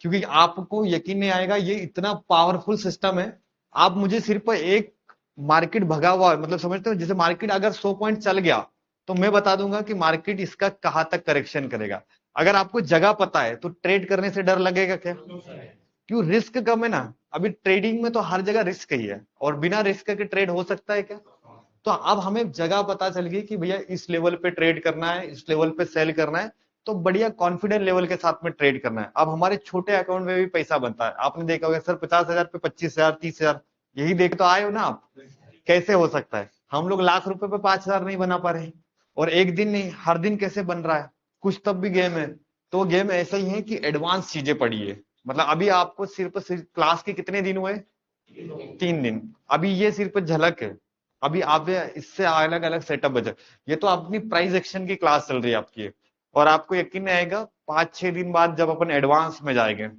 क्योंकि आपको यकीन नहीं आएगा, ये इतना पावरफुल सिस्टम है। आप मुझे सिर्फ एक मार्केट भगा हुआ है, मतलब समझते हो, जैसे मार्केट अगर 100 पॉइंट चल गया तो मैं बता दूंगा कि मार्केट इसका कहां तक करेक्शन करेगा। अगर आपको जगह पता है तो ट्रेड करने से डर लगेगा क्या, क्यों, रिस्क कम है ना। अभी ट्रेडिंग में तो हर जगह रिस्क ही है, और बिना रिस्क के ट्रेड हो सकता है क्या। तो अब हमें जगह पता चल गई कि भैया इस लेवल पे ट्रेड करना है, इस लेवल पे सेल करना है, तो बढ़िया कॉन्फिडेंट लेवल के साथ में ट्रेड करना है। अब हमारे छोटे अकाउंट में भी पैसा बनता है, आपने देखा होगा सर 50,000 पे 25,000 30,000, यही देख तो आए हो ना आप। कैसे हो सकता है, हम लोग लाख रुपए पे 5,000 नहीं बना पा रहे, और एक दिन नहीं हर दिन कैसे बन रहा है, कुछ तब भी गेम है। तो गेम ऐसा ही है कि एडवांस चीजें पढ़िए। मतलब अभी आपको सिर्फ क्लास के कितने दिन हुए, 3 दिन। अभी ये सिर्फ झलक है, अभी आप इससे अलग अलग सेटअप बचा। ये तो अपनी प्राइस एक्शन की क्लास चल रही है आपकी, और आपको यकीन नहीं आएगा 5-6 दिन बाद जब अपन एडवांस में जाएंगे,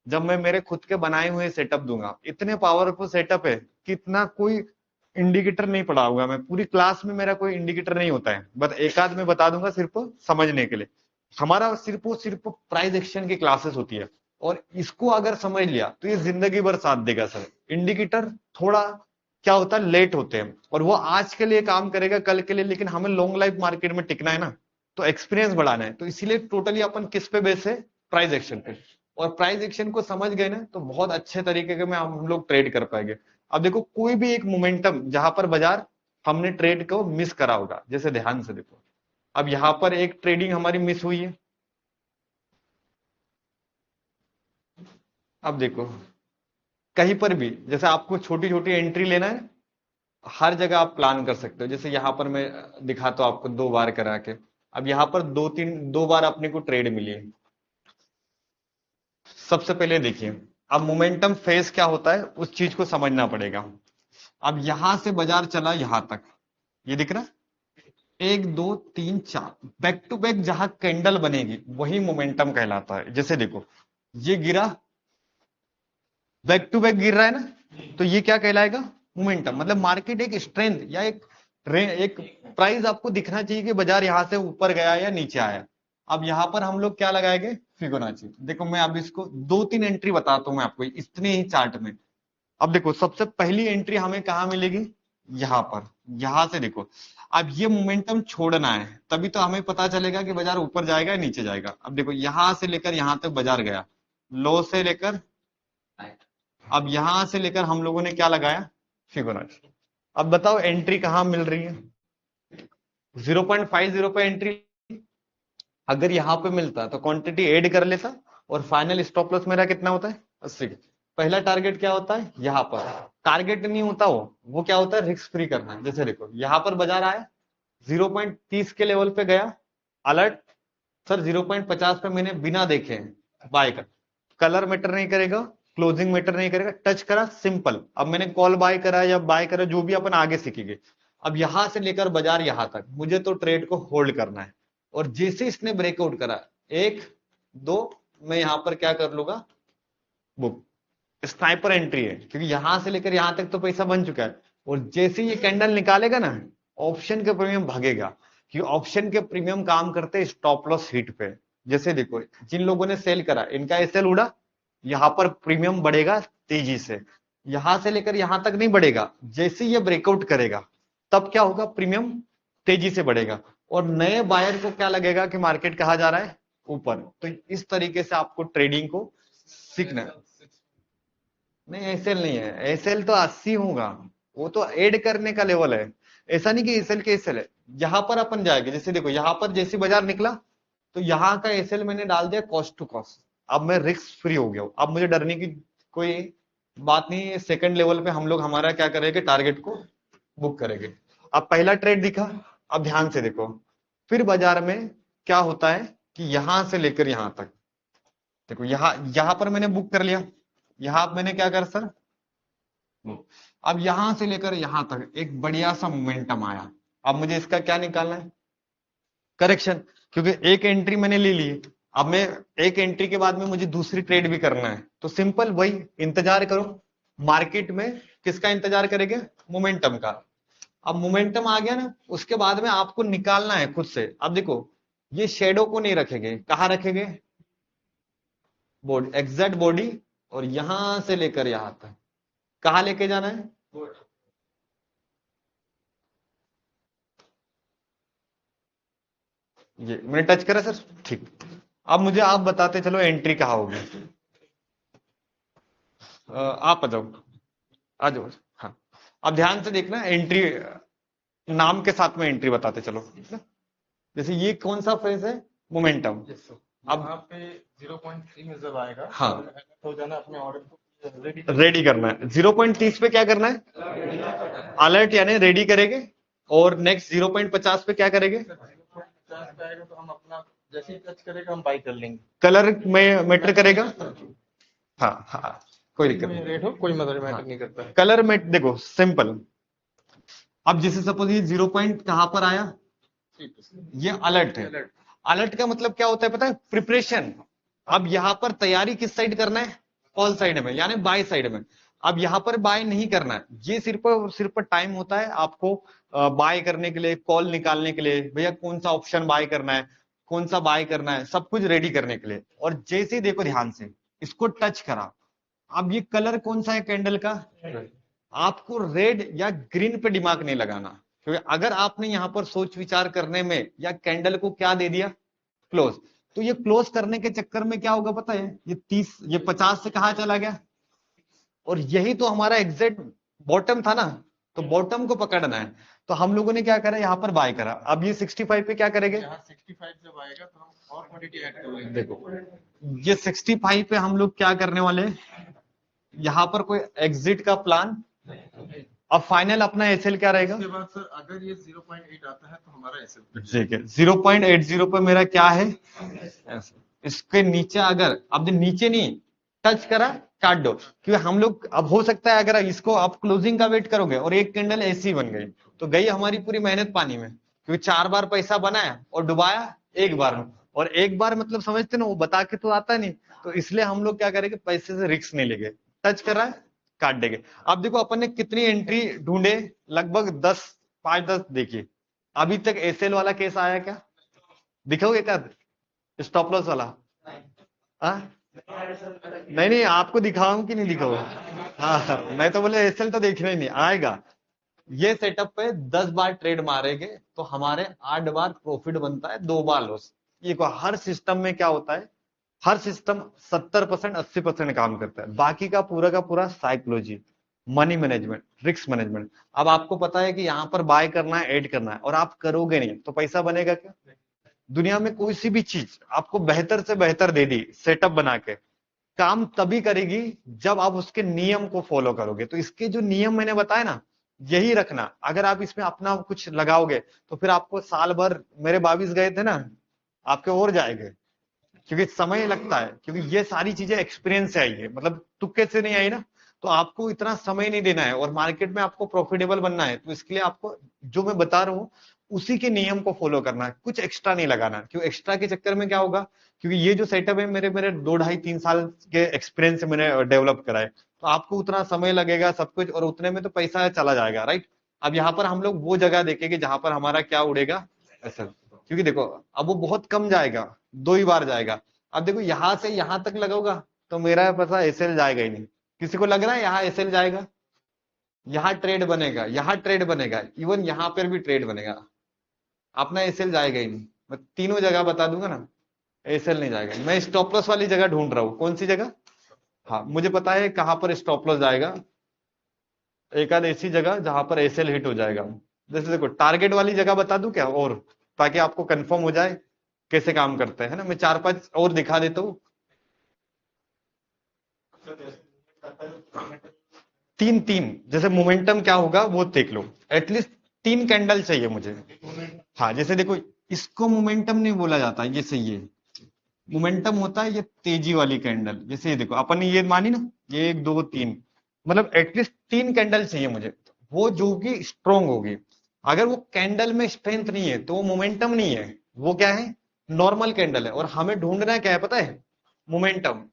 जब मैं मेरे खुद के बनाए हुए सेटअप दूंगा, इतने पावरफुल सेटअप है कि इतना कोई इंडिकेटर नहीं पढ़ा होगा मैं पूरी क्लास में, मेरा कोई इंडिकेटर नहीं होता है, बस एक आध में बता दूंगा सिर्फ समझने के लिए। हमारा सिर्फ प्राइस एक्शन की क्लासेस होती है, और इसको अगर समझ लिया तो ये जिंदगी भर साथ देगा सर। इंडिकेटर थोड़ा क्या होता है, लेट होते हैं, और वो आज के लिए काम करेगा कल के लिए, लेकिन हमें लॉन्ग लाइफ मार्केट में टिकना है ना, तो एक्सपीरियंस बढ़ाना है। तो इसीलिए टोटली अपन किस पे बेस है, प्राइस एक्शन पे। और प्राइस एक्शन को समझ गए ना तो बहुत अच्छे तरीके के में हम लोग ट्रेड कर पाएंगे। अब देखो कोई भी एक मोमेंटम जहां पर बाजार हमने ट्रेड को मिस करा होगा, जैसे ध्यान से देखो, अब यहां पर एक ट्रेडिंग हमारी मिस हुई है। अब देखो कहीं पर भी जैसे आपको छोटी छोटी एंट्री लेना है, हर जगह आप प्लान कर सकते हो। जैसे यहां पर मैं दिखाता हूं आपको 2 बार करा के, अब यहां पर 2 बार अपने को ट्रेड मिली है। सबसे पहले देखिए, अब मोमेंटम फेज क्या होता है उस चीज को समझना पड़ेगा। अब यहां से बाजार चला यहां तक, ये दिख रहा है, 1 2 3 4 बैक टू बैक जहां कैंडल बनेगी वही मोमेंटम कहलाता है। जैसे देखो ये गिरा, बैक टू बैक गिर रहा है ना, तो ये क्या कहलाएगा, मोमेंटम। मतलब मार्केट एक स्ट्रेंथ या एक प्राइस आपको दिखना चाहिए कि बाजार यहां से ऊपर गया या नीचे आया। अब यहां पर हम लोग क्या लगाएंगे, फिबोनाची। देखो मैं अब इसको 2-3 एंट्री बताता हूं मैं आपको इतने ही चार्ट में। अब देखो सबसे पहली एंट्री हमें कहाँ मिलेगी, यहां पर। यहां से देखो अब ये मोमेंटम छोड़ना है, तभी तो हमें पता चलेगा कि बाजार ऊपर जाएगा या नीचे जाएगा। अब देखो यहां से लेकर यहां तक बाजार गया, लो से लेकर, अब यहां से लेकर हम लोगों ने क्या लगाया, फिबोनाची। अब बताओ एंट्री कहां मिल रही है, 0.50 पे एंट्री। अगर यहां पे मिलता तो क्वांटिटी ऐड कर लेता, और फाइनल स्टॉप लॉस मेरा कितना होता है, 80। पहला टारगेट क्या होता है, यहाँ पर टारगेट नहीं होता, वो क्या होता है, रिस्क फ्री करना है। जैसे देखो यहाँ पर बाजार आया, 0.30 के लेवल पे गया, अलर्ट सर 0.50 पे मैंने बिना देखे बाय कर, कलर मैटर नहीं करेगा, क्लोजिंग मैटर नहीं करेगा, टच करा सिंपल। अब मैंने कॉल बाय करा या बाय करा, जो भी अपन आगे सीखेंगे। अब यहां से लेकर बाजार यहां तक मुझे तो ट्रेड को होल्ड करना है, और जैसे इसने ब्रेकआउट करा, एक दो, मैं यहां पर क्या कर लूंगा, बुक। स्नाइपर एंट्री है, क्योंकि यहां से लेकर यहां तक तो पैसा बन चुका है, और जैसे ये कैंडल निकालेगा ना, ऑप्शन के प्रीमियम भागेगा, क्योंकि ऑप्शन के प्रीमियम काम करते हैं स्टॉप लॉस हिट पे। जैसे देखो जिन लोगों ने सेल करा, इनका एसएल उड़ा, यहां पर प्रीमियम बढ़ेगा तेजी से, यहां से लेकर यहां तक नहीं बढ़ेगा, जैसे ये ब्रेकआउट करेगा तब क्या होगा, प्रीमियम तेजी से बढ़ेगा, और नए बायर को क्या लगेगा कि मार्केट कहा जा रहा है, ऊपर। तो इस तरीके से आपको ट्रेडिंग को सीखना है। नहीं एसएल नहीं है, एसएल तो 80 होगा, वो तो ऐड करने का लेवल है। ऐसा नहीं कि एसएल के एसएल है, यहां पर अपन जाएंगे। जैसे देखो यहां पर जैसे बाजार निकला, तो यहाँ का एसएल मैंने डाल दिया कॉस्ट टू कॉस्ट, अब मैं रिस्क फ्री हो गया हूं, अब मुझे डरने की कोई बात नहीं है। सेकंड लेवल पे हम लोग हमारा क्या करेंगे, टारगेट को बुक करेंगे। अब पहला ट्रेड दिखा, अब ध्यान से देखो फिर बाजार में क्या होता है, कि यहां से लेकर यहां तक देखो, यहां पर मैंने बुक कर लिया, यहां मैंने क्या कर सर, अब यहां से लेकर यहां तक एक बढ़िया सा मोमेंटम आया, अब मुझे इसका क्या निकालना है, करेक्शन। क्योंकि एक एंट्री मैंने ले ली, अब मैं एक एंट्री के बाद में मुझे दूसरी ट्रेड भी करना है, तो सिंपल वही इंतजार करो। मार्केट में किसका इंतजार करेंगे, मोमेंटम का। अब मोमेंटम आ गया ना, उसके बाद में आपको निकालना है खुद से। अब देखो ये शेडो को नहीं रखेंगे, कहां रखेंगे, बॉडी, एग्जैक्ट बॉडी, और यहां से लेकर यहां तक कहां लेके जाना है, ये मैंने टच करा सर, ठीक। अब मुझे आप बताते चलो एंट्री कहाँ होगी, आप आ जाओ, आ जाओ। हाँ अब ध्यान से देखना एंट्री, नाम के साथ में एंट्री बताते चलो, ठीक है? जैसे ये कौन सा फेज है, मोमेंटम। अब यहाँ पे 0.3 में जब आएगा हाँ तो जाना अपने ऑर्डर को रेडी करना है, 0.30 पे क्या करना है, अलर्ट यानी रेडी करेंगे, और नेक्स्ट 0.50 पे क्या करेंगे, 0.50 पे आएगा तो हम अपना जैसे ही टच करेगा हम बाई कर लेंगे। कलर में मैटर करेगा, हाँ हाँ कोई दिक्कत नहीं, रेट हो कोई मैटर नहीं करता है। कलर में देखो सिंपल। अब जैसे सपोज ये 0 पॉइंट कहां पर आया, ये अलर्ट है। अलर्ट का मतलब क्या होता है पता है, प्रिपरेशन। अब यहां पर तैयारी किस साइड करना है, कॉल साइड में, यानी बाय साइड में। अब यहां पर बाय नहीं करना है, ये सिर्फ और सिर्फ टाइम होता है आपको बाय करने के लिए, कॉल निकालने के लिए, भैया कौन सा ऑप्शन बाय करना है, कौन सा बाय करना है, सब कुछ रेडी करने के लिए। और जैसे ही देखो ध्यान से इसको टच करा, अब ये कलर कौन सा है कैंडल का, आपको रेड या ग्रीन पे दिमाग नहीं लगाना, क्योंकि अगर आपने यहां पर सोच विचार करने में या कैंडल को क्या दे दिया, क्लोज, तो ये क्लोज करने के चक्कर में क्या होगा पता है, ये 30 ये 50 से कहा चला गया, और यही तो हमारा एग्जैक्ट बॉटम था ना, तो बॉटम को पकड़ना है। तो हम लोगों ने क्या करा, यहाँ पर बाय करा। अब ये 65 पे क्या करेंगे, यहाँ 65 जब आएगा तो हम और क्वांटिटी ऐड कर लेंगे। देखो ये 65 पे हम लोग क्या करने वाले हैं, यहाँ पर कोई एग्जिट का प्लान। अब फाइनल अपना एसएल क्या रहेगा, उसके बाद सर अगर ये 0.8 आता है तो हमारा एसएल ठीक है 0.80 पे मेरा क्या है, इसके नीचे अगर अब नीचे नहीं टच करा, काट दो। क्योंकि हम लोग अब हो सकता है अगर इसको आप क्लोजिंग का वेट करोगे और एक कैंडल ऐसी बन गई, तो गई हमारी पूरी मेहनत पानी में, क्योंकि 4 बार पैसा बनाया और डुबाया एक बार में। और एक बार मतलब समझते ना, वो बता के तो आता नहीं, तो इसलिए हम लोग क्या करेंगे, पैसे से रिस्क नहीं लेंगे, टच करा काट देंगे। अब देखो अपन ने कितनी एंट्री ढूंढे, लगभग 10 5-10 देखिए। अभी तक एसएल वाला केस आया क्या, दिखाओगे क्या, स्टॉप लॉस वाला, हाँ नहीं नहीं आपको दिखाऊं कि नहीं दिखाऊं, हाँ, मैं तो बोले एसएल तो देखना ही नहीं आएगा। ये सेटअप पे 10 बार ट्रेड मारेंगे तो हमारे 8 बार प्रॉफिट बनता है, 2 बार लॉस। ये को हर सिस्टम में क्या होता है, हर सिस्टम 70% 80% काम करता है, बाकी का पूरा psychology, money management, risk management. अब आपको पता है कि यहाँ पर बाय करना है, ऐड करना है, और आप करोगे नहीं तो पैसा बनेगा क्या? दुनिया में कोई सी भी चीज आपको बेहतर से बेहतर दे दी सेटअप बना के, काम तभी करेगी जब आप उसके नियम को फॉलो करोगे। तो इसके जो नियम मैंने बताए ना, यही रखना। अगर आप इसमें अपना कुछ लगाओगे तो फिर आपको साल भर, मेरे 22 गए थे ना, आपके और जाएंगे, क्योंकि समय लगता है, क्योंकि ये सारी चीजें एक्सपीरियंस से आई है, मतलब तुक्के से नहीं आई ना। तो आपको इतना समय नहीं देना है और मार्केट में आपको प्रॉफिटेबल बनना है, तो इसके लिए आपको जो मैं बता रहा हूँ उसी के नियम को फॉलो करना है, कुछ एक्स्ट्रा नहीं लगाना। क्यों एक्स्ट्रा के चक्कर में क्या होगा, क्योंकि ये जो सेटअप है मेरे मेरे 2 ढाई 3 साल के एक्सपीरियंस से मैंने डेवलप करा है, तो आपको उतना समय लगेगा सब कुछ, और उतने में तो पैसा चला जाएगा, राइट। अब यहाँ पर हम लोग वो जगह देखेंगे जहां पर हमारा क्या उड़ेगा, ऐसा। क्योंकि देखो अब वो बहुत कम जाएगा, 2 ही बार जाएगा। अब देखो यहां से यहां तक लगाऊंगा तो मेरा पैसा एसएल जाएगा ही नहीं। किसी को लग रहा है यहाँ एसएल जाएगा? यहाँ ट्रेड बनेगा, यहाँ ट्रेड बनेगा, इवन यहाँ पर भी ट्रेड बनेगा, अपना एसएल जाएगा ही नहीं। मैं तीनों जगह बता दूंगा ना, एसएल नहीं जाएगा। मैं स्टॉप लॉस वाली जगह ढूंढ रहा हूँ, कौन सी जगह? हाँ, मुझे पता है कहां पर स्टॉप लॉस जाएगा, एक आध ऐसी जगह जहां पर एसएल हिट हो जाएगा। जैसे देखो टारगेट वाली जगह बता दूं क्या, और ताकि आपको कंफर्म हो जाए कैसे काम करते हैं, है ना। मैं 4 5 और दिखा देता हूँ। 3 3 जैसे मोमेंटम क्या होगा वो देख लो, एटलीस्ट 3 कैंडल चाहिए मुझे। हाँ, जैसे देखो इसको मोमेंटम नहीं बोला जाता, ये सही है। मोमेंटम होता है ये तेजी वाली कैंडल, जैसे ये देखो अपन ने ये मानी ना, ये 1 2 3, मतलब एटलीस्ट 3 कैंडल चाहिए मुझे, वो जो कि स्ट्रोंग होगी। अगर वो कैंडल में स्ट्रेंथ नहीं है तो वो मोमेंटम नहीं है, वो क्या है, नॉर्मल कैंडल है। और हमें ढूंढना क्या है पता है, मोमेंटम।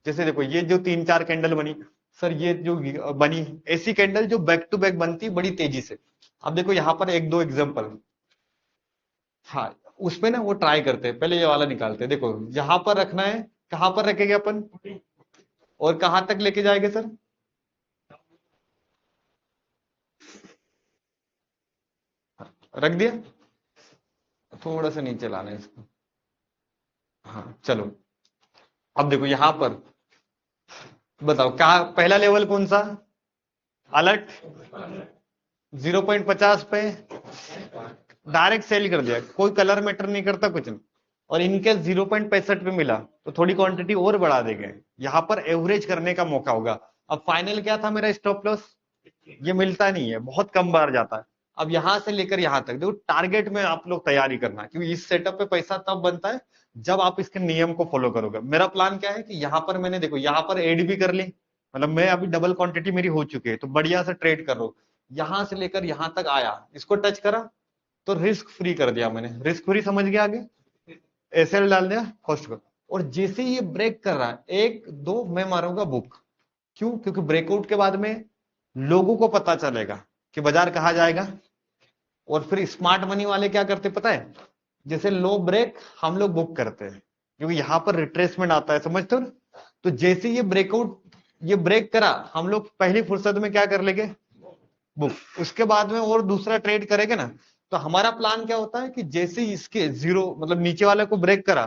जैसे देखो ये जो 3 4 कैंडल बनी, सर ये जो बनी, ऐसी कैंडल जो बैक टू बैक बनती है बड़ी तेजी से। अब देखो यहाँ पर 1 2 एग्जांपल। हाँ, उस पे ना वो ट्राई करते हैं, पहले ये वाला निकालते हैं। देखो यहां पर रखना है, कहां पर रखेंगे अपन, और कहां तक लेके जाएंगे सर? रख दिया, थोड़ा सा नीचे लाना है इसको। हाँ चलो, अब देखो यहां पर बताओ क्या पहला लेवल कौन सा, अलर्ट 0.50 पे डायरेक्ट सेल कर दिया, कोई कलर मैटर नहीं करता कुछ नहीं। और इनके 0.65 पे मिला तो थोड़ी क्वांटिटी और बढ़ा देंगे, यहाँ पर एवरेज करने का मौका होगा। अब फाइनल क्या था मेरा स्टॉप लॉस, ये मिलता नहीं है, बहुत कम बार जाता है। अब यहां से लेकर यहां तक देखो, टारगेट में आप लोग तैयारी करना, क्योंकि इस सेटअप पे पैसा तब बनता है जब आप इसके नियम को फॉलो करोगे। मेरा प्लान क्या है कि यहाँ पर मैंने देखो यहाँ पर एड भी कर ली, मतलब मैं अभी डबल क्वांटिटी मेरी हो चुकी है, तो बढ़िया से ट्रेड कर रहा हूं। यहां से लेकर यहां तक आया, इसको टच करा तो रिस्क फ्री कर दिया मैंने, रिस्क फ्री समझ गया आगे, एसएल डाल दिया फर्स्ट को। और जैसे ही ये ब्रेक कर रहा है 1 2, मैं मारूंगा बुक। क्यों? क्योंकि ब्रेकआउट के बाद में लोगों को पता चलेगा कि बाजार कहाँ जाएगा। और फिर स्मार्ट मनी वाले क्या करते पता है, जैसे लो ब्रेक हम लोग बुक करते हैं, क्योंकि यहां पर रिट्रेसमेंट आता है, समझते हो ना। तो जैसे ये ब्रेकआउट, ये ब्रेक करा, हम लोग पहली फुर्सत में क्या कर लेंगे, बुक। उसके बाद में और दूसरा ट्रेड करेंगे ना, तो हमारा प्लान क्या होता है कि जैसे ही इसके जीरो मतलब नीचे वाले को ब्रेक करा,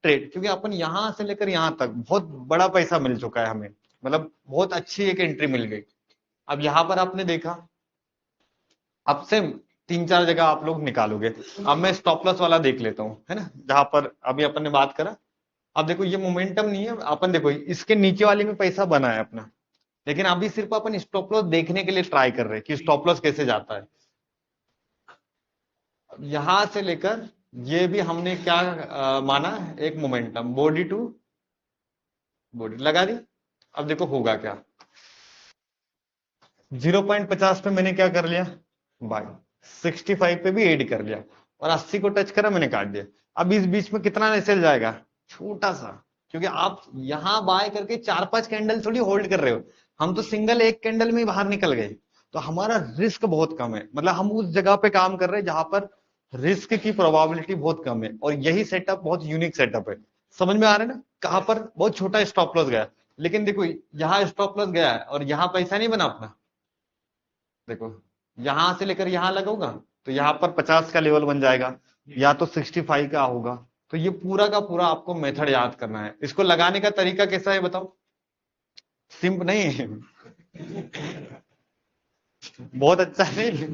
ट्रेड। क्योंकि अपन यहां से लेकर यहां तक बहुत बड़ा पैसा मिल चुका है हमें, मतलब बहुत अच्छी एक एंट्री मिल गई। अब यहां पर आपने देखा, अब से 3 4 जगह आप लोग निकालोगे। अब मैं स्टॉप लॉस वाला देख लेता हूँ, है ना, जहां पर अभी अपन ने बात करा। अब देखो ये मोमेंटम नहीं है, अपन देखो इसके नीचे वाले में पैसा बना है अपना, लेकिन अभी सिर्फ अपन स्टॉप लॉस देखने के लिए ट्राई कर रहे हैं कि स्टॉप लॉस कैसे जाता है। यहां से लेकर ये भी हमने क्या माना, एक मोमेंटम, बॉडी टू बॉडी लगा दी। अब देखो होगा क्या, 0.50 पे मैंने क्या कर लिया, बाय। 65 पे भी एड कर लिया, और 80 को टच करा मैंने काट दिया। अब इस बीच में कितना सेल जाएगा, छोटा सा। क्योंकि आप यहां बाय करके 4 5 कैंडल थोड़ी होल्ड कर रहे हो, हम तो सिंगल एक कैंडल में ही बाहर निकल गए। तो हमारा रिस्क बहुत कम है, मतलब हम उस जगह पे काम कर रहे हैं जहां पर रिस्क की प्रोबेबिलिटी बहुत कम है। और यही सेटअप बहुत यूनिक सेटअप है, समझ में आ रहा है ना, कहां पर बहुत छोटा स्टॉप लॉस गया। लेकिन देखो यहाँ स्टॉप लॉस गया है और यहाँ पैसा नहीं बना अपना। देखो यहां से लेकर यहां लगाऊंगा तो यहाँ पर 50 का लेवल बन जाएगा, या तो 65 का होगा। तो ये पूरा का पूरा आपको मेथड याद करना है। इसको लगाने का तरीका कैसा है बताओ? सिंपल नहीं है, बहुत अच्छा नहीं।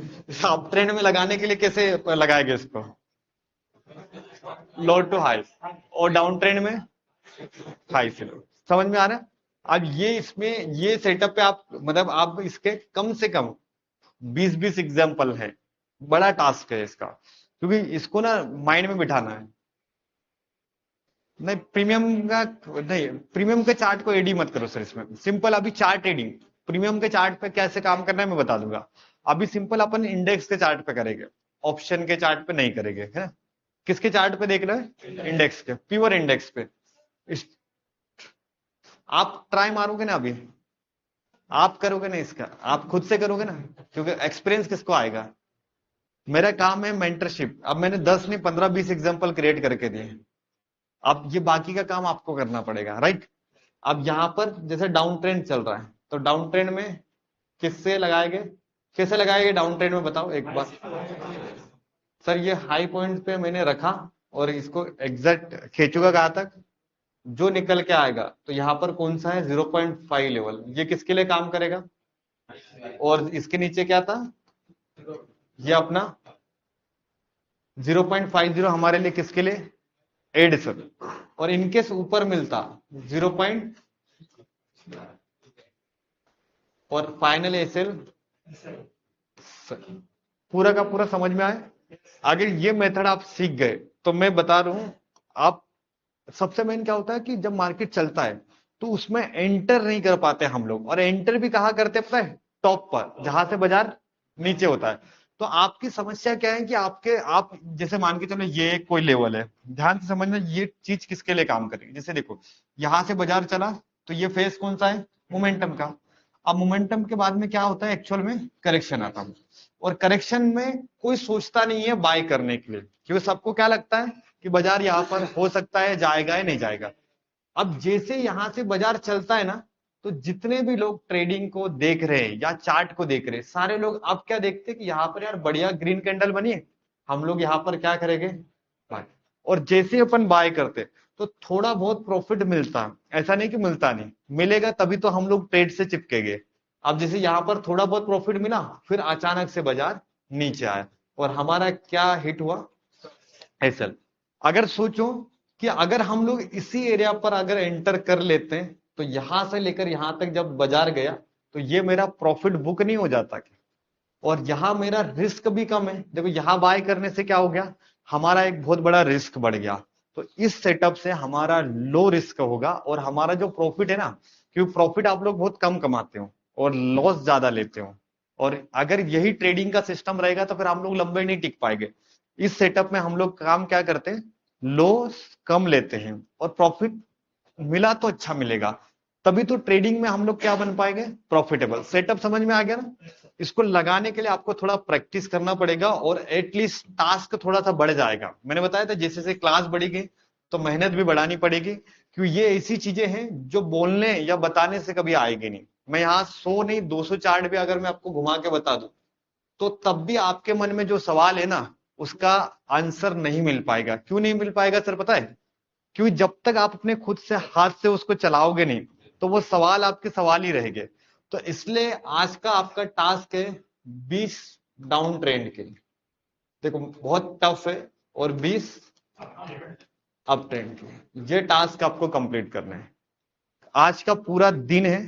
आप ट्रेंड में लगाने के लिए कैसे लगाएंगे इसको? लो टू हाई, और डाउन ट्रेंड में हाई से लो। समझ में आ रहा है? अब ये इसमें ये सेटअप पे आप मतलब आप इसके कम से कम 20-20 एग्जाम्पल है। बड़ा टास्क है इसका, क्योंकि इसको ना माइंड में बिठाना है। नहीं प्रीमियम का, नहीं प्रीमियम के चार्ट को एडी मत करो सर इसमें। सिंपल अभी चार्ट एडिंग, प्रीमियम के चार्ट पे कैसे काम करना है मैं बता दूंगा। अभी सिंपल अपन इंडेक्स के चार्ट पे करेंगे, ऑप्शन के चार्ट पे नहीं करेंगे, है ना? किसके चार्ट पे देख रहे हैं? इंडेक्स के, प्योर इंडेक्स पे। इस, आप ट्राई मारोगे ना अभी, आप करोगे ना इसका, आप खुद से करोगे ना, क्योंकि एक्सपीरियंस किसको आएगा? मेरा काम है मेंटरशिप। अब मैंने 10 नहीं 15-20 एग्जांपल क्रिएट करके दिए। अब ये बाकी का काम आपको करना पड़ेगा, राइट? अब यहां पर जैसे डाउन ट्रेंड चल रहा है, तो डाउन ट्रेंड में किससे लगाएंगे, कैसे लगाएंगे डाउन ट्रेंड में बताओ एक बार। सर ये हाई पॉइंट पे मैंने रखा और इसको एग्जैक्ट खींचूंगा कहां तक, जो निकल के आएगा। तो यहाँ पर कौन सा है? 0.5 लेवल, ये किसके लिए काम करेगा? और इसके नीचे क्या था? ये अपना 0.50 हमारे लिए किसके लिए? एडिशन। और इनकेस ऊपर मिलता 0 और फाइनल एसएल। पूरा का पूरा समझ में आए? अगर ये मेथड आप सीख गए तो मैं बता रहा हूं, आप सबसे मेन क्या होता है कि जब मार्केट चलता है तो उसमें एंटर नहीं कर पाते हम लोग, और एंटर भी कहाँ करते हैं पता है? टॉप पर, जहां से बाजार नीचे होता है। तो आपकी समस्या क्या है कि आप जैसे मान के चलो ये कोई लेवल है, ध्यान से समझना ये चीज किसके लिए काम करेगी। जैसे देखो यहां से बाजार चला तो ये फेस कौन सा है? मोमेंटम का। अब मोमेंटम के बाद में क्या होता है? एक्चुअल में करेक्शन आता है। और करेक्शन में कोई सोचता नहीं है बाय करने के लिए, क्योंकि सबको क्या लगता है कि बाजार यहाँ पर हो सकता है जाएगा या नहीं जाएगा। अब जैसे यहां से बाजार चलता है ना, तो जितने भी लोग ट्रेडिंग को देख रहे हैं या चार्ट को देख रहे हैं, सारे लोग अब क्या देखते हैं कि यहाँ पर यार बढ़िया ग्रीन कैंडल बनी है, हम लोग यहाँ पर क्या करेंगे? बाय। और जैसे ही अपन बाय करते तो थोड़ा बहुत प्रॉफिट मिलता है, ऐसा नहीं कि मिलता नहीं, मिलेगा तभी तो हम लोग ट्रेड से चिपकेंगे। अब जैसे यहाँ पर थोड़ा बहुत प्रॉफिट मिला, फिर अचानक से बाजार नीचे आया और हमारा क्या हिट हुआ? एसएल। अगर सोचो कि अगर हम लोग इसी एरिया पर अगर एंटर कर लेते हैं तो यहां से लेकर यहां तक जब बाजार गया तो ये मेरा प्रॉफिट बुक नहीं हो जाता क्या? और यहां मेरा रिस्क भी कम है। देखो यहां बाय करने से क्या हो गया? हमारा एक बहुत बड़ा रिस्क बढ़ गया। तो इस सेटअप से हमारा लो रिस्क होगा और हमारा जो प्रॉफिट है ना, क्योंकि प्रॉफिट आप लोग बहुत कम कमाते हो और लॉस ज्यादा लेते हो, और अगर यही ट्रेडिंग का सिस्टम रहेगा तो फिर हम लोग लंबे नहीं टिक पाएंगे। इस सेटअप में हम लोग काम क्या करते हैं? लॉस कम लेते हैं और प्रॉफिट मिला तो अच्छा मिलेगा, तभी तो ट्रेडिंग में हम लोग क्या बन पाएंगे? प्रॉफिटेबल। सेटअप समझ में आ गया ना? इसको लगाने के लिए आपको थोड़ा प्रैक्टिस करना पड़ेगा और एटलीस्ट टास्क थोड़ा सा बढ़ जाएगा। मैंने बताया था जैसे जैसे क्लास बढ़ेगी तो मेहनत भी बढ़ानी पड़ेगी, क्योंकि ये ऐसी चीजें हैं जो बोलने या बताने से कभी आएगी नहीं। मैं यहाँ 100 नहीं 200 चार्ट भी अगर मैं आपको घुमा के बता दूं तो तब भी आपके मन में जो सवाल है ना, उसका आंसर नहीं मिल पाएगा। क्यों नहीं मिल पाएगा सर पता है? क्योंकि जब तक आप अपने खुद से हाथ से उसको चलाओगे नहीं तो वो सवाल आपके सवाल ही रहेंगे। तो इसलिए आज का आपका टास्क है 20 डाउन ट्रेंड के। देखो बहुत टफ है, और 20 अप ट्रेंड के, ये टास्क आपको कंप्लीट करना है। आज का पूरा दिन है,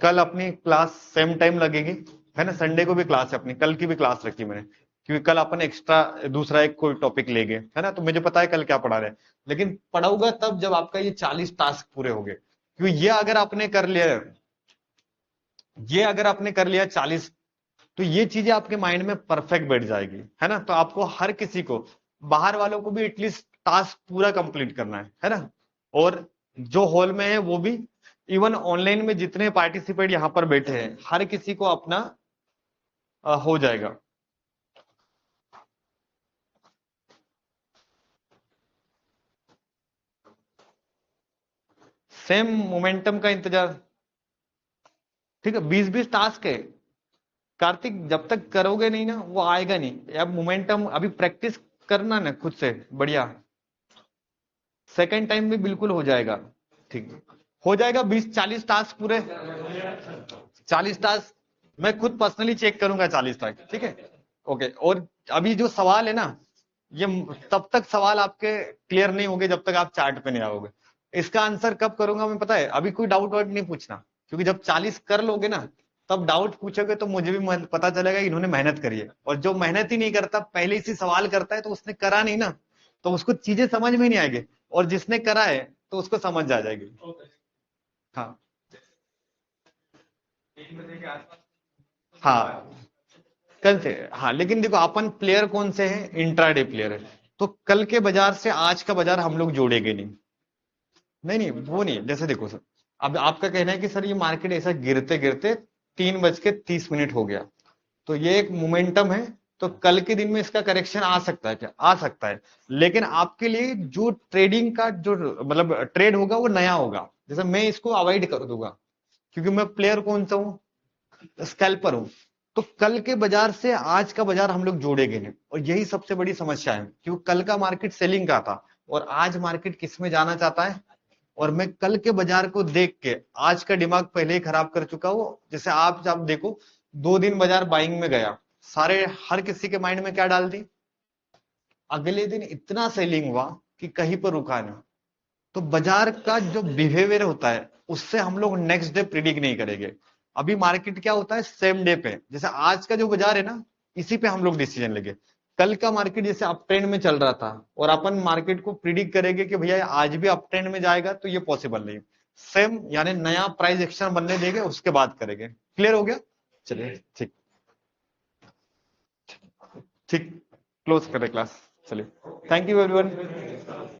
कल अपनी क्लास सेम टाइम लगेगी, है ना? संडे को भी क्लास है अपनी, कल की भी क्लास रखी मैंने, क्योंकि कल अपन एक्स्ट्रा दूसरा एक कोई टॉपिक ले गए, है ना? तो मुझे पता है कल क्या पढ़ा रहे हैं, लेकिन पढ़ाऊंगा तब जब आपका ये 40 टास्क पूरे हो गए। क्योंकि ये अगर आपने कर लिया, ये अगर आपने कर लिया 40, तो ये चीजें आपके माइंड में परफेक्ट बैठ जाएगी, है ना? तो आपको हर किसी को, बाहर वालों को भी एटलीस्ट टास्क पूरा कंप्लीट करना है ना? और जो हॉल में है वो भी, इवन ऑनलाइन में जितने पार्टिसिपेट यहाँ पर बैठे हैं हर किसी को अपना हो जाएगा। सेम मोमेंटम का इंतजार। ठीक है, 20-20 टास्क है कार्तिक, जब तक करोगे नहीं ना वो आएगा नहीं। अब मोमेंटम अभी प्रैक्टिस करना ना खुद से बढ़िया, सेकंड टाइम में बिल्कुल हो जाएगा। ठीक, हो जाएगा 20-40 टास्क पूरे, 40 टास्क मैं खुद पर्सनली चेक करूंगा 40 टास्क, ठीक है। ओके, और अभी जो सवाल है ना, ये तब तक सवाल आपके क्लियर नहीं होंगे जब तक आप चार्ट पे नहीं आओगे। इसका आंसर कब करूंगा मैं पता है, अभी कोई डाउट वाउट नहीं पूछना, क्योंकि जब 40 कर लोगे ना तब डाउट पूछोगे तो मुझे भी पता चलेगा कि इन्होंने मेहनत करी है। और जो मेहनत ही नहीं करता, पहले इसी सवाल करता है, तो उसने करा नहीं ना, तो उसको चीजें समझ में नहीं आएगी। और जिसने करा है तो उसको समझ आ जाएगी। हाँ, हाँ, कल से। हाँ, लेकिन देखो अपन प्लेयर कौन से हैं, इंट्राडे प्लेयर है, तो कल के बाजार से आज का बाजार हम लोग जोड़ेंगे नहीं। नहीं नहीं, वो नहीं, जैसे देखो सर, अब आपका कहना है कि सर ये मार्केट ऐसा गिरते गिरते 3:30 हो गया, तो ये एक मोमेंटम है, तो कल के दिन में इसका करेक्शन आ सकता है क्या, आ सकता है। लेकिन आपके लिए जो ट्रेडिंग का जो मतलब ट्रेड होगा वो नया होगा, जैसे मैं इसको अवॉइड कर दूंगा, क्योंकि मैं प्लेयर कौन सा हूँ, स्कैल्पर हूं। तो कल के बाजार से आज का बाजार हम लोग जोड़ेंगे नहीं, और यही सबसे बड़ी समस्या है, क्योंकि कल का मार्केट सेलिंग का था और आज मार्केट किस में जाना चाहता है। और मैं कल के बाजार को देख के आज का दिमाग पहले ही खराब कर चुका हूं। जैसे आप जब देखो 2 दिन बाजार बाइंग में गया, सारे हर किसी के माइंड में क्या डाल दी, अगले दिन इतना सेलिंग हुआ कि कहीं पर रुका नहीं। तो बाजार का जो बिहेवियर होता है उससे हम लोग नेक्स्ट डे प्रिडिक्ट नहीं करेंगे। अभी मार्केट क्या होता है, सेम डे पे, जैसे आज का जो बाजार है ना, इसी पे हम लोग डिसीजन लेंगे। कल का मार्केट जैसे अप ट्रेंड में चल रहा था और अपन मार्केट को प्रिडिक्ट करेंगे कि भैया आज भी अप ट्रेंड में जाएगा, तो ये पॉसिबल नहीं। सेम यानी नया प्राइस एक्शन बनने देंगे, उसके बाद करेंगे। क्लियर हो गया? चलिए ठीक, ठीक, क्लोज करें क्लास। चलिए, थैंक यू एवरीवन।